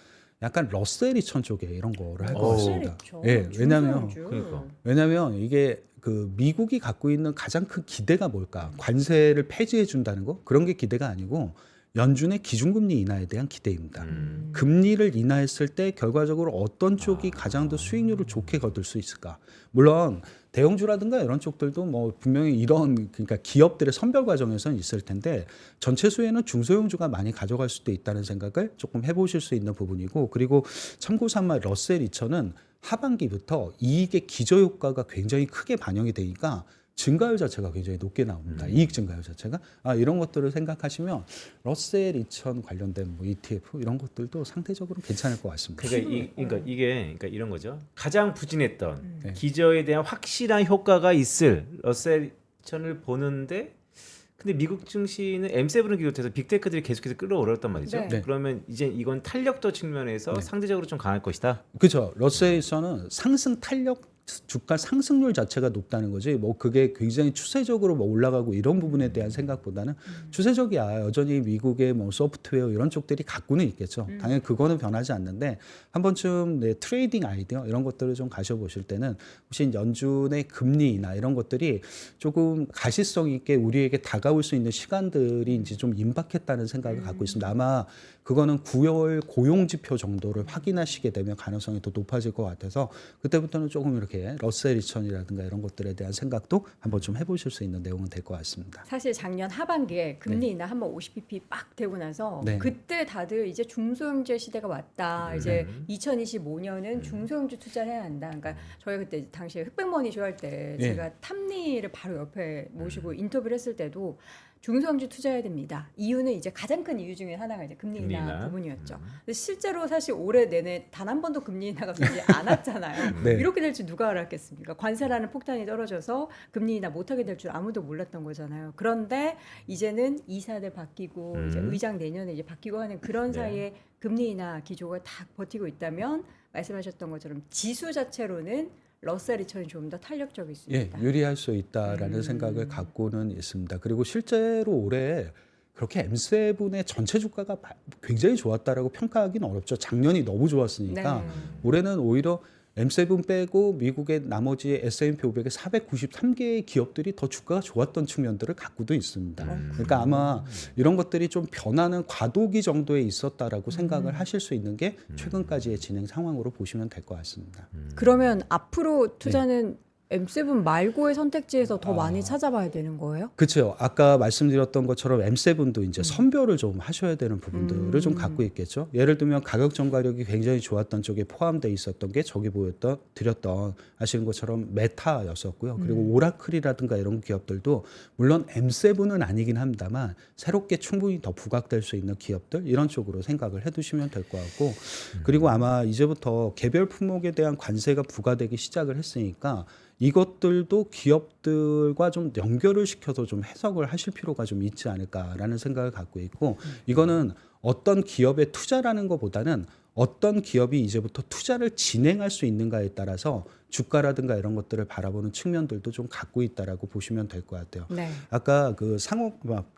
약간 러셀 2000 쪽에 이런 거를 할 것 같습니다. 예, 그러니까. 왜냐하면 이게 그 미국이 갖고 있는 가장 큰 기대가 뭘까? 관세를 폐지해 준다는 거 그런 게 기대가 아니고 연준의 기준금리 인하에 대한 기대입니다. 금리를 인하했을 때 결과적으로 어떤 쪽이 가장 더 수익률을 좋게 거둘 수 있을까? 물론 대형주라든가 이런 쪽들도 뭐 분명히 이런 그러니까 기업들의 선별 과정에서는 있을 텐데 전체 수에는 중소형주가 많이 가져갈 수도 있다는 생각을 조금 해보실 수 있는 부분이고 그리고 참고 삼아 러셀 2000은 하반기부터 이익의 기저효과가 굉장히 크게 반영이 되니까 증가율 자체가 굉장히 높게 나옵니다. 이익 증가율 자체가 이런 것들을 생각하시면 러셀 2000 관련된 뭐 ETF 이런 것들도 상대적으로 괜찮을 것 같습니다. 그러니까 이게 이런 거죠. 가장 부진했던 기저에 대한 확실한 효과가 있을 러셀 2000을 보는데 근데 미국 증시는 M7을 비롯해서 빅테크들이 계속해서 끌어올렸단 말이죠. 네. 그러면 이제 이건 탄력도 측면에서 상대적으로 좀 강할 것이다. 그렇죠. 러셀에서는 상승 탄력 주가 상승률 자체가 높다는 거지. 뭐 그게 굉장히 추세적으로 뭐 올라가고 이런 부분에 대한 생각보다는 추세적이야. 여전히 미국의 뭐 소프트웨어 이런 쪽들이 갖고는 있겠죠. 당연히 그거는 변하지 않는데 한 번쯤 내 트레이딩 아이디어 이런 것들을 좀 가셔보실 때는 혹시 연준의 금리나 이런 것들이 조금 가시성 있게 우리에게 다가올 수 있는 시간들이 이제 좀 임박했다는 생각을 갖고 있습니다. 아마 그거는 9월 고용 지표 정도를 확인하시게 되면 가능성이 더 높아질 것 같아서 그때부터는 조금 이렇게 러셀 2000이라든가 이런 것들에 대한 생각도 한번 좀 해보실 수 있는 내용은 될 것 같습니다. 사실 작년 하반기에 금리 인하 한번 50bp 빡 되고 나서 네. 그때 다들 이제 중소형주의 시대가 왔다. 이제 2025년은 중소형주 투자를 해야 한다. 그러니까 저희 그때 당시에 흑백머니 쇼할 때 네. 제가 탐리를 바로 옆에 모시고 인터뷰를 했을 때도 중소형주 투자해야 됩니다. 이유는 이제 가장 큰 이유 중에 하나가 이제 금리 금리 인하 인하. 부분이었죠. 근데 실제로 사실 올해 내내 단 한 번도 금리 인하가 되지 않았잖아요. 네. 이렇게 될지 누가 누가 알았겠습니까? 관세라는 폭탄이 떨어져서 금리 인하 못하게 될 줄 아무도 몰랐던 거잖아요. 그런데 이제는 이사들 바뀌고 이제 의장 내년에 이제 바뀌고 하는 그런 네. 사이에 금리 인하 기조가 다 버티고 있다면 말씀하셨던 것처럼 지수 자체로는 러셀 2000이 좀 더 탄력적일 수 예, 있다. 유리할 수 있다라는 생각을 갖고는 있습니다. 그리고 실제로 올해 그렇게 M7의 전체 주가가 굉장히 좋았다라고 평가하기는 어렵죠. 작년이 너무 좋았으니까 네. 올해는 오히려 M7 빼고 미국의 나머지 S&P 500의 493개의 기업들이 더 주가가 좋았던 측면들을 갖고도 있습니다. 그러니까 아마 이런 것들이 좀 변하는 과도기 정도에 있었다라고 생각을 하실 수 있는 게 최근까지의 진행 상황으로 보시면 될 것 같습니다. 그러면 앞으로 투자는 M7 말고의 선택지에서 더 많이 찾아봐야 되는 거예요? 그렇죠. 아까 말씀드렸던 것처럼 M7도 이제 선별을 좀 하셔야 되는 부분들을 좀 갖고 있겠죠. 예를 들면 가격 전가력이 굉장히 좋았던 쪽에 포함되어 있었던 게 저기 드렸던 아시는 것처럼 메타였었고요. 그리고 오라클이라든가 이런 기업들도 물론 M7은 아니긴 합니다만 새롭게 충분히 더 부각될 수 있는 기업들 이런 쪽으로 생각을 해두시면 될 것 같고 그리고 아마 이제부터 개별 품목에 대한 관세가 부과되기 시작을 했으니까 이것들도 기업들과 좀 연결을 시켜서 좀 해석을 하실 필요가 좀 있지 않을까라는 생각을 갖고 있고 이거는 어떤 기업의 투자라는 것보다는 어떤 기업이 이제부터 투자를 진행할 수 있는가에 따라서 주가라든가 이런 것들을 바라보는 측면들도 좀 갖고 있다라고 보시면 될 것 같아요. 네. 아까 그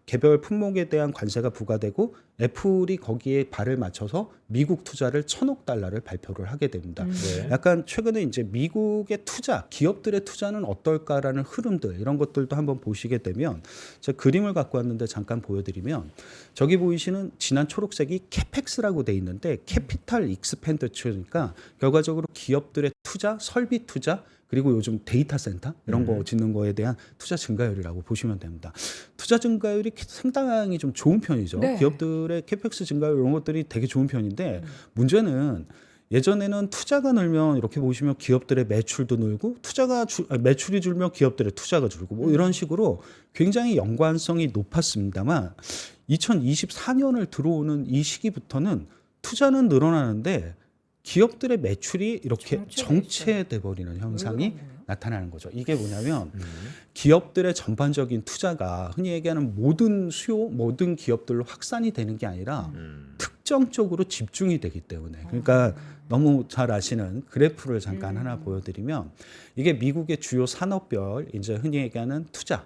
개별 품목에 대한 관세가 부과되고 애플이 거기에 발을 맞춰서 미국 투자를 1,000억 달러를 발표를 하게 됩니다. 네. 약간 최근에 이제 미국의 투자, 기업들의 투자는 어떨까라는 흐름들 이런 것들도 한번 보시게 되면 제가 그림을 갖고 왔는데 잠깐 보여드리면 저기 보이시는 진한 초록색이 캐펙스라고 돼 있는데 캐피탈 익스펜디처니까 결과적으로 기업들의 투자, 설비 투자 그리고 요즘 데이터 센터 이런 거 짓는 거에 대한 투자 증가율이라고 보시면 됩니다. 투자 증가율이 상당히 좀 좋은 편이죠. 네. 기업들의 캐펙스 증가율 이런 것들이 되게 좋은 편인데 문제는 예전에는 투자가 늘면 이렇게 보시면 기업들의 매출도 늘고 매출이 줄면 기업들의 투자가 줄고 뭐 이런 식으로 굉장히 연관성이 높았습니다만 2024년을 들어오는 이 시기부터는 투자는 늘어나는데 기업들의 매출이 이렇게 정체돼 버리는 현상이 나타나는 거죠. 이게 뭐냐면 기업들의 전반적인 투자가 흔히 얘기하는 모든 수요, 모든 기업들로 확산이 되는 게 아니라 특정 쪽으로 집중이 되기 때문에 그러니까 너무 잘 아시는 그래프를 잠깐 하나 보여드리면 이게 미국의 주요 산업별 이제 흔히 얘기하는 투자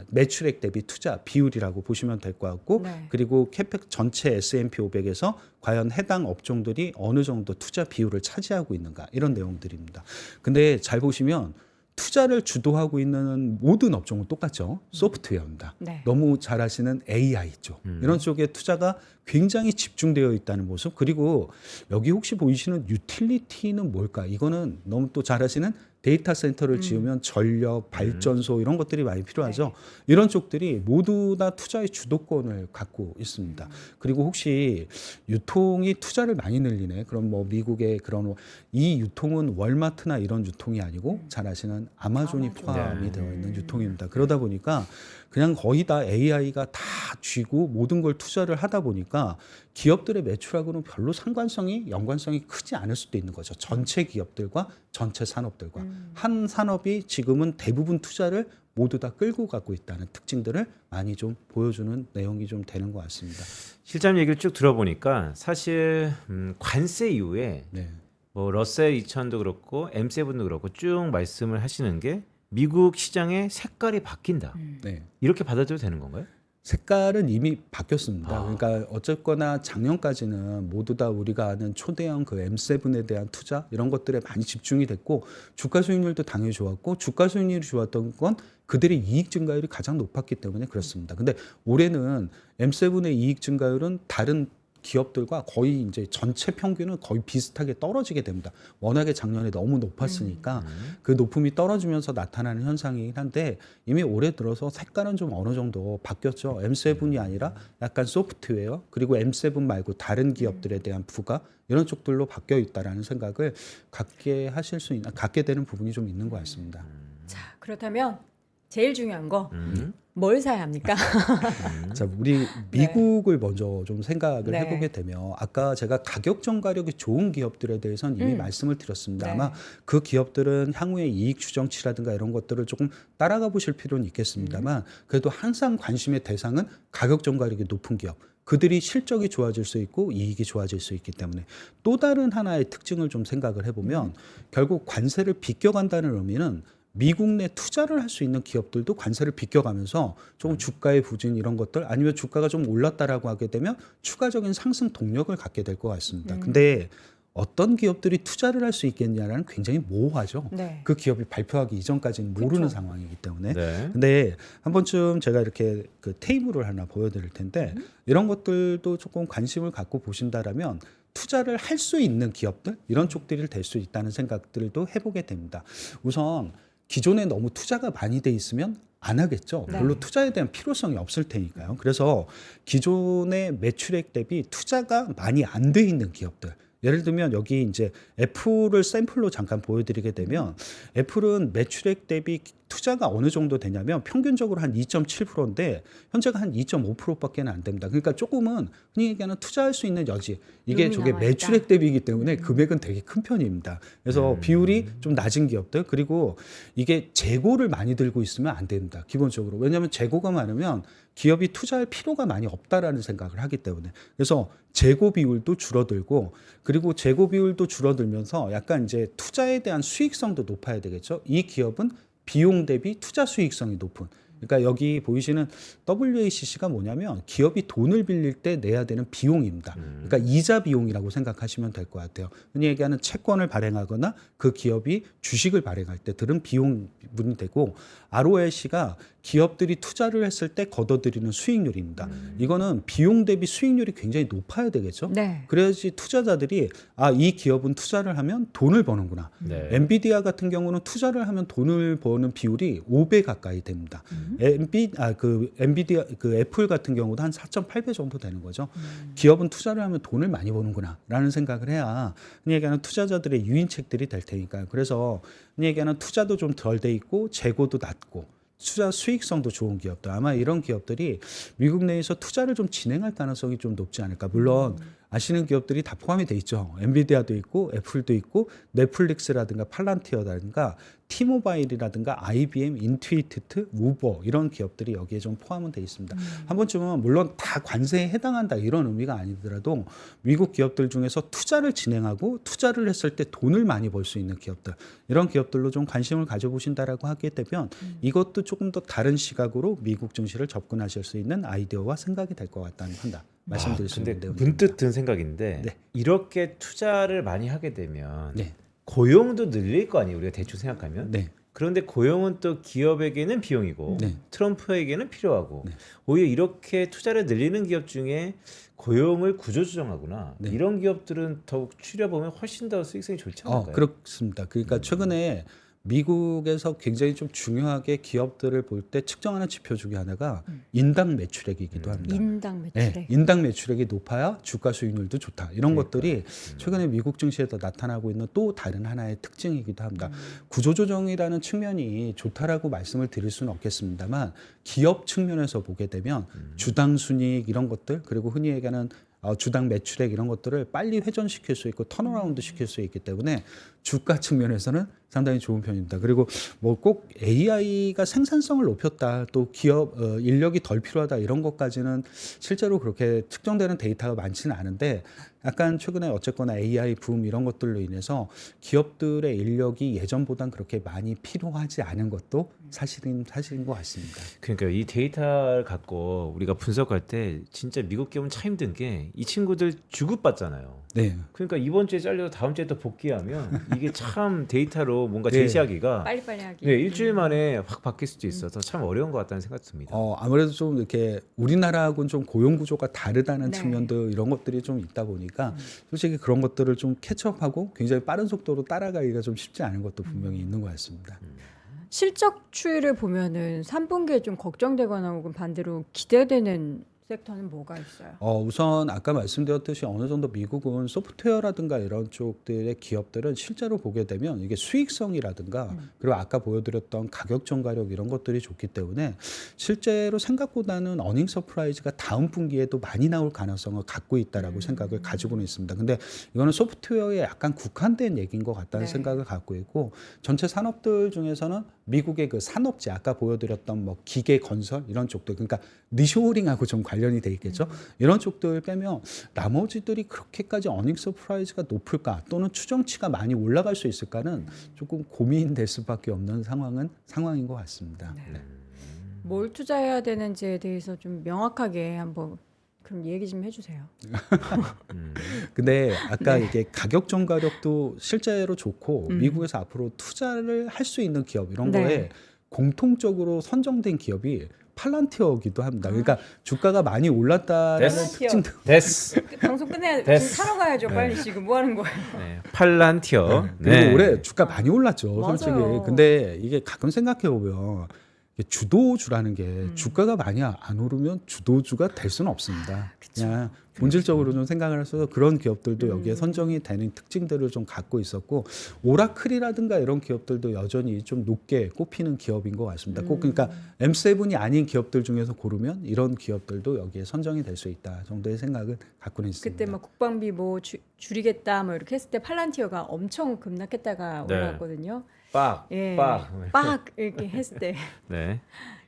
매출액 대비 투자 비율이라고 보시면 될 것 같고 네. 그리고 캐펙 전체 S&P 500에서 과연 해당 업종들이 어느 정도 투자 비율을 차지하고 있는가 이런 내용들입니다. 근데 잘 보시면 투자를 주도하고 있는 모든 업종은 똑같죠. 소프트웨어입니다. 네. 너무 잘 아시는 AI 쪽 이런 쪽에 투자가 굉장히 집중되어 있다는 모습 그리고 여기 혹시 보이시는 유틸리티는 뭘까? 이거는 너무 또 잘 아시는 데이터 센터를 지으면 전력, 발전소 이런 것들이 많이 필요하죠. 네. 이런 쪽들이 모두 다 투자의 주도권을 갖고 있습니다. 그리고 혹시 유통이 투자를 많이 늘리네. 그럼 뭐 미국의 그런 이 유통은 월마트나 이런 유통이 아니고 잘 아시는 아마존이 아마존. 포함이 네. 되어 있는 유통입니다. 그러다 보니까 그냥 거의 다 AI가 다 쥐고 모든 걸 투자를 하다 보니까 기업들의 매출하고는 별로 연관성이 크지 않을 수도 있는 거죠. 전체 기업들과 전체 산업들과 한 산업이 지금은 대부분 투자를 모두 다 끌고 가고 있다는 특징들을 많이 좀 보여주는 내용이 좀 되는 것 같습니다. 실장 얘기를 쭉 들어보니까 사실 관세 이후에 네. 뭐 러셀 2000도 그렇고 M7도 그렇고 쭉 말씀을 하시는 게 미국 시장의 색깔이 바뀐다. 네. 이렇게 받아들여도 되는 건가요? 색깔은 이미 바뀌었습니다. 그러니까 어쨌거나 작년까지는 모두 다 우리가 아는 초대형 그 M7에 대한 투자 이런 것들에 많이 집중이 됐고 주가 수익률도 당연히 좋았고 주가 수익률이 좋았던 건 그들의 이익 증가율이 가장 높았기 때문에 그렇습니다. 근데 올해는 M7의 이익 증가율은 다른 기업들과 거의 이제 전체 평균은 거의 비슷하게 떨어지게 됩니다. 워낙에 작년에 너무 높았으니까 그 높음이 떨어지면서 나타나는 현상이긴 한데 이미 올해 들어서 색깔은 좀 어느 정도 바뀌었죠. M7이 아니라 약간 소프트웨어 그리고 M7 말고 다른 기업들에 대한 부가 이런 쪽들로 바뀌어 있다라는 생각을 갖게 되는 부분이 좀 있는 것 같습니다. 자, 그렇다면 제일 중요한 거 뭘 사야 합니까? 자, 우리 미국을 먼저 좀 생각을 네. 해보게 되면 아까 제가 가격 전가력이 좋은 기업들에 대해서는 이미 말씀을 드렸습니다. 네. 아마 그 기업들은 향후에 이익 추정치라든가 이런 것들을 조금 따라가 보실 필요는 있겠습니다만 그래도 항상 관심의 대상은 가격 전가력이 높은 기업. 그들이 실적이 좋아질 수 있고 이익이 좋아질 수 있기 때문에 또 다른 하나의 특징을 좀 생각을 해보면 결국 관세를 비껴간다는 의미는 미국 내 투자를 할 수 있는 기업들도 관세를 비껴가면서 조금 주가의 부진 이런 것들 아니면 주가가 좀 올랐다라고 하게 되면 추가적인 상승 동력을 갖게 될 것 같습니다. 근데 어떤 기업들이 투자를 할 수 있겠냐는 굉장히 모호하죠. 네. 그 기업이 발표하기 이전까지는 모르는 그쵸. 상황이기 때문에. 네. 근데 한 번쯤 제가 이렇게 그 테이블을 하나 보여드릴 텐데 이런 것들도 조금 관심을 갖고 보신다라면 투자를 할 수 있는 기업들 이런 쪽들이 될 수 있다는 생각들도 해보게 됩니다. 우선 기존에 너무 투자가 많이 돼 있으면 안 하겠죠. 네. 별로 투자에 대한 필요성이 없을 테니까요. 그래서 기존의 매출액 대비 투자가 많이 안 돼 있는 기업들. 예를 들면 여기 이제 애플을 샘플로 잠깐 보여드리게 되면 애플은 매출액 대비 투자가 어느 정도 되냐면 평균적으로 한 2.7%인데 현재가 한 2.5%밖에 안 됩니다. 그러니까 조금은 흔히 얘기하는 투자할 수 있는 여지 이게 룸이 저게 남아있다. 매출액 대비이기 때문에 금액은 되게 큰 편입니다. 그래서 비율이 좀 낮은 기업들 그리고 이게 재고를 많이 들고 있으면 안 됩니다. 기본적으로 왜냐하면 재고가 많으면 기업이 투자할 필요가 많이 없다라는 생각을 하기 때문에 그래서 재고 비율도 줄어들고 그리고 재고 비율도 줄어들면서 약간 이제 투자에 대한 수익성도 높아야 되겠죠. 이 기업은 비용 대비 투자 수익성이 높은 그러니까 여기 보이시는 WACC가 뭐냐면 기업이 돈을 빌릴 때 내야 되는 비용입니다. 그러니까 이자 비용이라고 생각하시면 될 것 같아요. 흔히 얘기하는 채권을 발행하거나 그 기업이 주식을 발행할 때 들은 비용분이 되고 ROIC가 기업들이 투자를 했을 때 걷어들이는 수익률입니다. 이거는 비용 대비 수익률이 굉장히 높아야 되겠죠. 네. 그래야지 투자자들이 이 기업은 투자를 하면 돈을 버는구나. 네. 엔비디아 같은 경우는 투자를 하면 돈을 버는 비율이 5배 가까이 됩니다. 엔비디아 그 애플 같은 경우도 한 4.8배 정도 되는 거죠. 기업은 투자를 하면 돈을 많이 버는구나라는 생각을 해야 흔히 얘기하는 투자자들의 유인책들이 될 테니까요. 그래서 흔히 얘기하는 투자도 좀 덜 돼 있고 재고도 낮고 투자 수익성도 좋은 기업들 아마 이런 기업들이 미국 내에서 투자를 좀 진행할 가능성이 좀 높지 않을까. 물론 아시는 기업들이 다 포함이 돼 있죠. 엔비디아도 있고 애플도 있고 넷플릭스라든가 팔란티어라든가 T모바일이라든가 IBM, 인투이티트, 우버 이런 기업들이 여기에 좀 포함은 돼 있습니다. 한 번쯤은 물론 다 관세에 해당한다 이런 의미가 아니더라도 미국 기업들 중에서 투자를 진행하고 투자를 했을 때 돈을 많이 벌 수 있는 기업들 이런 기업들로 좀 관심을 가져보신다라고 하게 되면 이것도 조금 더 다른 시각으로 미국 증시를 접근하실 수 있는 아이디어와 생각이 될 것 같다는 판단 말씀드릴 수 근데 있는 내용입니다. 문득 든 생각인데 네. 이렇게 투자를 많이 하게 되면 네. 고용도 늘릴 거 아니에요. 우리가 대충 생각하면. 네. 그런데 고용은 또 기업에게는 비용이고 네. 트럼프에게는 필요하고 네. 오히려 이렇게 투자를 늘리는 기업 중에 고용을 구조조정하구나. 네. 이런 기업들은 더욱 추려보면 훨씬 더 수익성이 좋지 않을까요? 그렇습니다. 그러니까 최근에 미국에서 굉장히 좀 중요하게 기업들을 볼 때 측정하는 지표 중에 하나가 인당 매출액이기도 합니다. 인당 매출액. 네, 인당 매출액이 높아야 주가 수익률도 좋다. 이런 것들이 최근에 미국 증시에서 나타나고 있는 또 다른 하나의 특징이기도 합니다. 구조조정이라는 측면이 좋다라고 말씀을 드릴 수는 없겠습니다만 기업 측면에서 보게 되면 주당 순이익 이런 것들 그리고 흔히 얘기하는 주당 매출액 이런 것들을 빨리 회전시킬 수 있고 턴어라운드 시킬 수 있기 때문에 주가 측면에서는 상당히 좋은 편입니다. 그리고 뭐 꼭 AI가 생산성을 높였다, 또 기업 인력이 덜 필요하다 이런 것까지는 실제로 그렇게 측정되는 데이터가 많지는 않은데 약간 최근에 어쨌거나 AI 붐 이런 것들로 인해서 기업들의 인력이 예전보단 그렇게 많이 필요하지 않은 것도 사실인 것 같습니다. 그러니까 이 데이터를 갖고 우리가 분석할 때 진짜 미국 기업은 참 힘든 게 이 친구들 주급받잖아요. 네. 그러니까 이번 주에 잘려서 다음 주에 또 복귀하면 이게 참 데이터로 뭔가 네. 제시하기가 빨리빨리 하기. 네, 일주일 만에 확 바뀔 수도 있어서 참 어려운 것 같다는 생각이 듭니다. 아무래도 좀 이렇게 우리나라하고는 좀 고용 구조가 다르다는 네. 측면도 이런 것들이 좀 있다 보니까 솔직히 그런 것들을 좀 캐치업하고 굉장히 빠른 속도로 따라가기가 좀 쉽지 않은 것도 분명히 있는 것 같습니다. 실적 추이를 보면은 3분기에 좀 걱정되거나 혹은 반대로 기대되는 섹터는 뭐가 있어요? 우선 아까 말씀드렸듯이 어느 정도 미국은 소프트웨어라든가 이런 쪽들의 기업들은 실제로 보게 되면 이게 수익성이라든가 그리고 아까 보여드렸던 가격 전가력 이런 것들이 좋기 때문에 실제로 생각보다는 어닝 서프라이즈가 다음 분기에도 많이 나올 가능성을 갖고 있다라고 생각을 가지고는 있습니다. 근데 이거는 소프트웨어에 약간 국한된 얘기인 것 같다는 네. 생각을 갖고 있고 전체 산업들 중에서는 미국의 그 산업재 아까 보여드렸던 뭐 기계 건설 이런 쪽들 그러니까 리쇼링하고 좀 관련이 돼 있겠죠. 이런 쪽들 빼면 나머지들이 그렇게까지 어닝 서프라이즈가 높을까 또는 추정치가 많이 올라갈 수 있을까는 조금 고민될 수밖에 없는 상황인 것 같습니다. 네. 뭘 투자해야 되는지에 대해서 좀 명확하게 한번 그럼 얘기 좀 해주세요. 근데 아까 이게 가격 전가력도 실제로 좋고 미국에서 앞으로 투자를 할 수 있는 기업 이런 네. 거에 공통적으로 선정된 기업이 팔란티어기도 합니다. 그러니까 주가가 많이 올랐다는 됐어. 특징. 됐어. 방송 끝내야 돼. 됐어. 지금 사러 가야죠. 빨리 지금 뭐 하는 거예요? 네. 팔란티어. 그리고 네. 올해 주가 많이 올랐죠, 맞아요. 솔직히. 근데 이게 가끔 생각해 보면 주도주라는 게 주가가 많이 안 오르면 주도주가 될 수는 없습니다. 그냥 본질적으로 좀 생각을 해서 그런 기업들도 여기에 선정이 되는 특징들을 좀 갖고 있었고 오라클이라든가 이런 기업들도 여전히 좀 높게 꼽히는 기업인 것 같습니다. 꼭 그러니까 M7이 아닌 기업들 중에서 고르면 이런 기업들도 여기에 선정이 될 수 있다 정도의 생각을 갖고는 있습니다. 그때 막 국방비 뭐 줄이겠다 뭐 이렇게 했을 때 팔란티어가 엄청 급락했다가 네. 올라갔거든요. 빡. 예, 빡. 빡 이렇게 했을 때 네.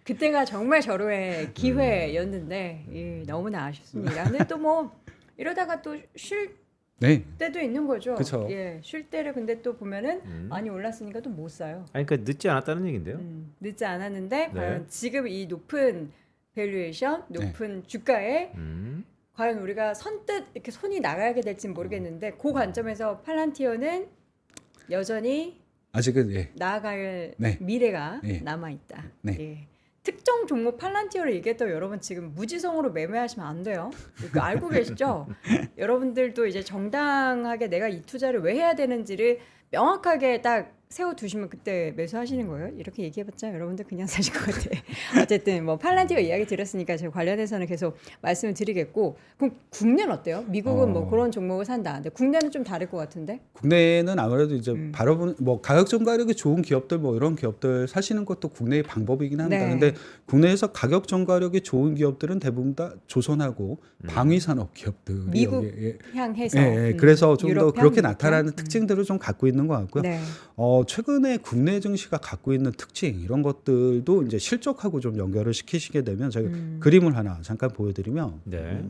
그때가 정말 절호의 기회였는데 예, 너무나 아쉽습니다. 근데 또 뭐 이러다가 또 쉴 네. 때도 있는 거죠. 그쵸. 예, 쉴 때를 근데 또 보면은 많이 올랐으니까 또 못 사요. 아니 그러니까 늦지 않았다는 얘긴데요. 늦지 않았는데 네. 과연 지금 이 높은 밸류에이션, 높은 주가에 과연 우리가 선뜻 이렇게 손이 나가게 될지는 모르겠는데 그 관점에서 팔란티어는 여전히 아직은 예. 나아갈 네. 미래가 네. 남아 있다. 네. 예. 특정 종목 팔란티어를 얘기했다고 여러분 지금 무지성으로 매매하시면 안 돼요. 이거 알고 계시죠? 여러분들도 이제 정당하게 내가 이 투자를 왜 해야 되는지를 명확하게 딱 세워두시면 그때 매수하시는 거예요. 이렇게 얘기해봤자 여러분들 그냥 사실 것 같아. 어쨌든 뭐 팔란티어 이야기 드렸으니까 제가 관련해서는 계속 말씀을 드리겠고 그럼 국내는 어때요? 미국은 뭐 그런 종목을 산다. 근데 국내는 좀 다를 것 같은데? 국내는 아무래도 이제 바로 뭐 가격 전가력이 좋은 기업들 뭐 이런 기업들 사시는 것도 국내의 방법이긴 합니다. 네. 근데 국내에서 가격 전가력이 좋은 기업들은 대부분 다 조선하고 방위 산업 기업들이 미국 여기에 향해서 그래서 좀 더 유럽향, 그렇게 미국향? 나타나는 특징들을 좀 갖고 있는 것 같고요. 네. 최근에 국내 증시가 갖고 있는 특징 이런 것들도 이제 실적하고 좀 연결을 시키시게 되면 제가 그림을 하나 잠깐 보여드리면 네.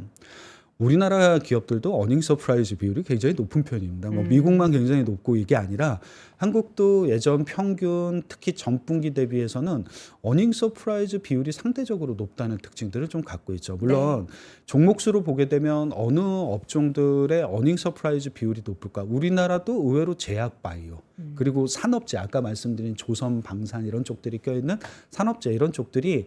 우리나라 기업들도 어닝 서프라이즈 비율이 굉장히 높은 편입니다. 뭐 미국만 굉장히 높고 이게 아니라 한국도 예전 평균 특히 전분기 대비해서는 어닝 서프라이즈 비율이 상대적으로 높다는 특징들을 좀 갖고 있죠. 물론 종목수로 보게 되면 어느 업종들의 어닝 서프라이즈 비율이 높을까? 우리나라도 의외로 제약 바이오 그리고 산업재 아까 말씀드린 조선 방산 이런 쪽들이 껴있는 산업재 이런 쪽들이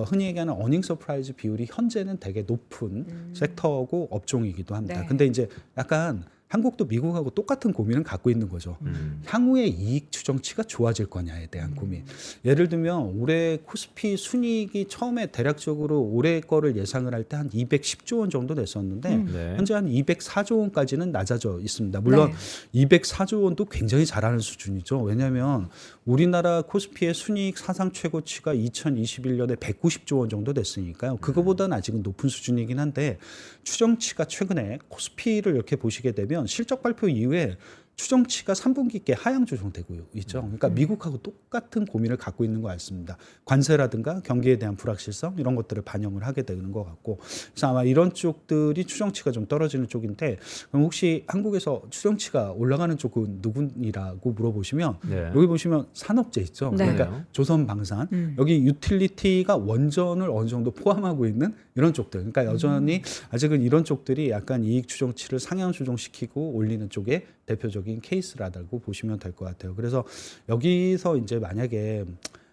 흔히 얘기하는 어닝 서프라이즈 비율이 현재는 되게 높은 섹터고 업종이기도 합니다. 네. 근데 이제 약간 한국도 미국하고 똑같은 고민을 갖고 있는 거죠. 향후의 이익 추정치가 좋아질 거냐에 대한 고민. 예를 들면 올해 코스피 순이익이 처음에 대략적으로 올해 거를 예상을 할 때 한 210조 원 정도 냈었는데 네. 현재 한 204조 원까지는 낮아져 있습니다. 물론 204조 원도 굉장히 잘하는 수준이죠. 왜냐하면 우리나라 코스피의 순이익 사상 최고치가 2021년에 190조 원 정도 됐으니까요. 그거보다는 아직은 높은 수준이긴 한데 추정치가 최근에 코스피를 이렇게 보시게 되면 실적 발표 이후에 추정치가 3분기께 하향 조정되고 있죠. 그러니까 미국하고 똑같은 고민을 갖고 있는 것 같습니다. 관세라든가 경기에 대한 불확실성 이런 것들을 반영을 하게 되는 것 같고 그래서 아마 이런 쪽들이 추정치가 좀 떨어지는 쪽인데 그럼 혹시 한국에서 추정치가 올라가는 쪽은 누구이라고 물어보시면 네. 여기 보시면 산업재 있죠. 네. 그러니까 조선방산 여기 유틸리티가 원전을 어느 정도 포함하고 있는 이런 쪽들. 그러니까 여전히 아직은 이런 쪽들이 약간 이익 추정치를 상향 조정시키고 올리는 쪽에 대표적인 케이스라고 보시면 될 것 같아요. 그래서 여기서 이제 만약에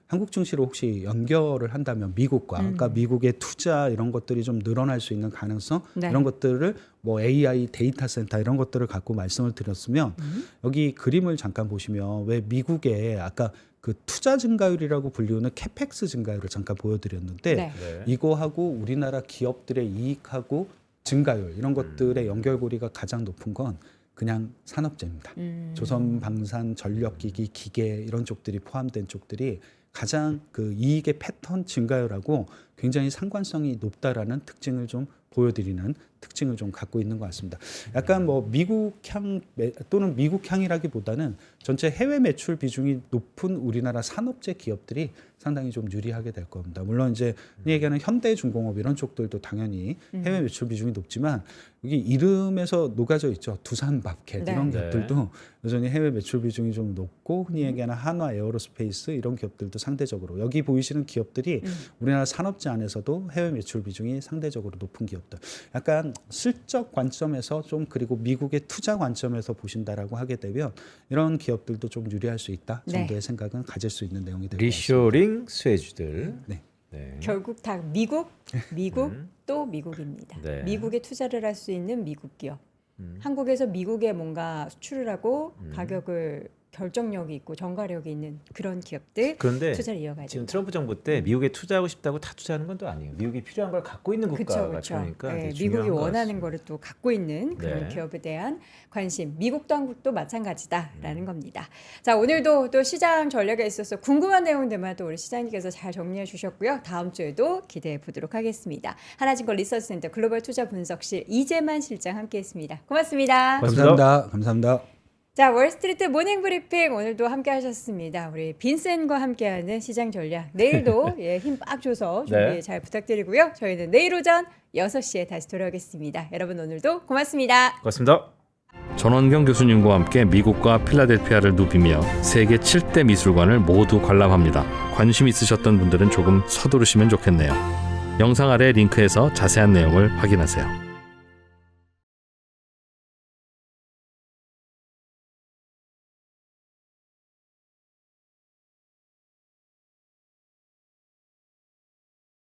한국 증시를 혹시 연결을 한다면 미국과 그러니까 미국의 투자 이런 것들이 좀 늘어날 수 있는 가능성 네. 이런 것들을 뭐 AI 데이터 센터 이런 것들을 갖고 말씀을 드렸으면 여기 그림을 잠깐 보시면 왜 미국에 아까 그 투자 증가율이라고 불리우는 캐펙스 증가율을 잠깐 보여드렸는데 네. 네. 이거하고 우리나라 기업들의 이익하고 증가율 이런 것들의 연결고리가 가장 높은 건 그냥 산업재입니다. 조선, 방산, 전력기기, 기계 이런 쪽들이 포함된 쪽들이 가장 그 이익의 패턴 증가율하고 굉장히 상관성이 높다라는 특징을 좀 보여드리는 특징을 좀 갖고 있는 것 같습니다. 약간 뭐 미국향 또는 미국향이라기보다는 전체 해외 매출 비중이 높은 우리나라 산업재 기업들이 상당히 좀 유리하게 될 겁니다. 물론 이제 흔히 얘기하는 현대중공업 이런 쪽들도 당연히 해외 매출 비중이 높지만 여기 이름에서 녹아져 있죠. 두산밥켓 네. 이런 네. 기업들도 여전히 해외 매출 비중이 좀 높고 흔히 얘기하는 한화 에어로스페이스 이런 기업들도 상대적으로 여기 보이시는 기업들이 우리나라 산업재 안에서도 해외 매출 비중이 상대적으로 높은 기업들. 약간 실적 관점에서 좀 그리고 미국의 투자 관점에서 보신다라고 하게 되면 이런 기업들도 좀 유리할 수 있다 정도의 생각은 가질 수 있는 내용이 될 것 같습니다. 리쇼링 수혜주들. 네. 네. 결국 다 미국 또 미국입니다. 네. 미국에 투자를 할 수 있는 미국 기업. 한국에서 미국에 뭔가 수출을 하고 가격을 결정력이 있고 전가력이 있는 그런 기업들 그런데 투자를 이어가야 지금 됩니다. 트럼프 정부 때 미국에 투자하고 싶다고 다 투자하는 건 또 아니에요. 미국이 필요한 걸 갖고 있는 국가가 그렇죠. 필요하니까 네, 되게 미국이 중요한 것 원하는 같습니다. 거를 또 갖고 있는 그런 네. 기업에 대한 관심, 미국도 한국도 마찬가지다라는 겁니다. 자, 오늘도 또 시장 전략에 있어서 궁금한 내용들만 또 우리 시장님께서 잘 정리해 주셨고요. 다음 주에도 기대해 보도록 하겠습니다. 하나증권 리서치센터 글로벌 투자 분석실 이재만 실장 함께했습니다. 고맙습니다. 감사합니다. 감사합니다. 자, 월스트리트 모닝 브리핑 오늘도 함께 하셨습니다. 우리 빈센과 함께하는 시장 전략. 내일도 힘 빡 줘서 준비 네. 잘 부탁드리고요. 저희는 내일 오전 6시에 다시 돌아오겠습니다. 여러분 오늘도 고맙습니다. 고맙습니다. 전원경 교수님과 함께 미국과 필라델피아를 누비며 세계 7대 미술관을 모두 관람합니다. 관심 있으셨던 분들은 조금 서두르시면 좋겠네요. 영상 아래 링크에서 자세한 내용을 확인하세요.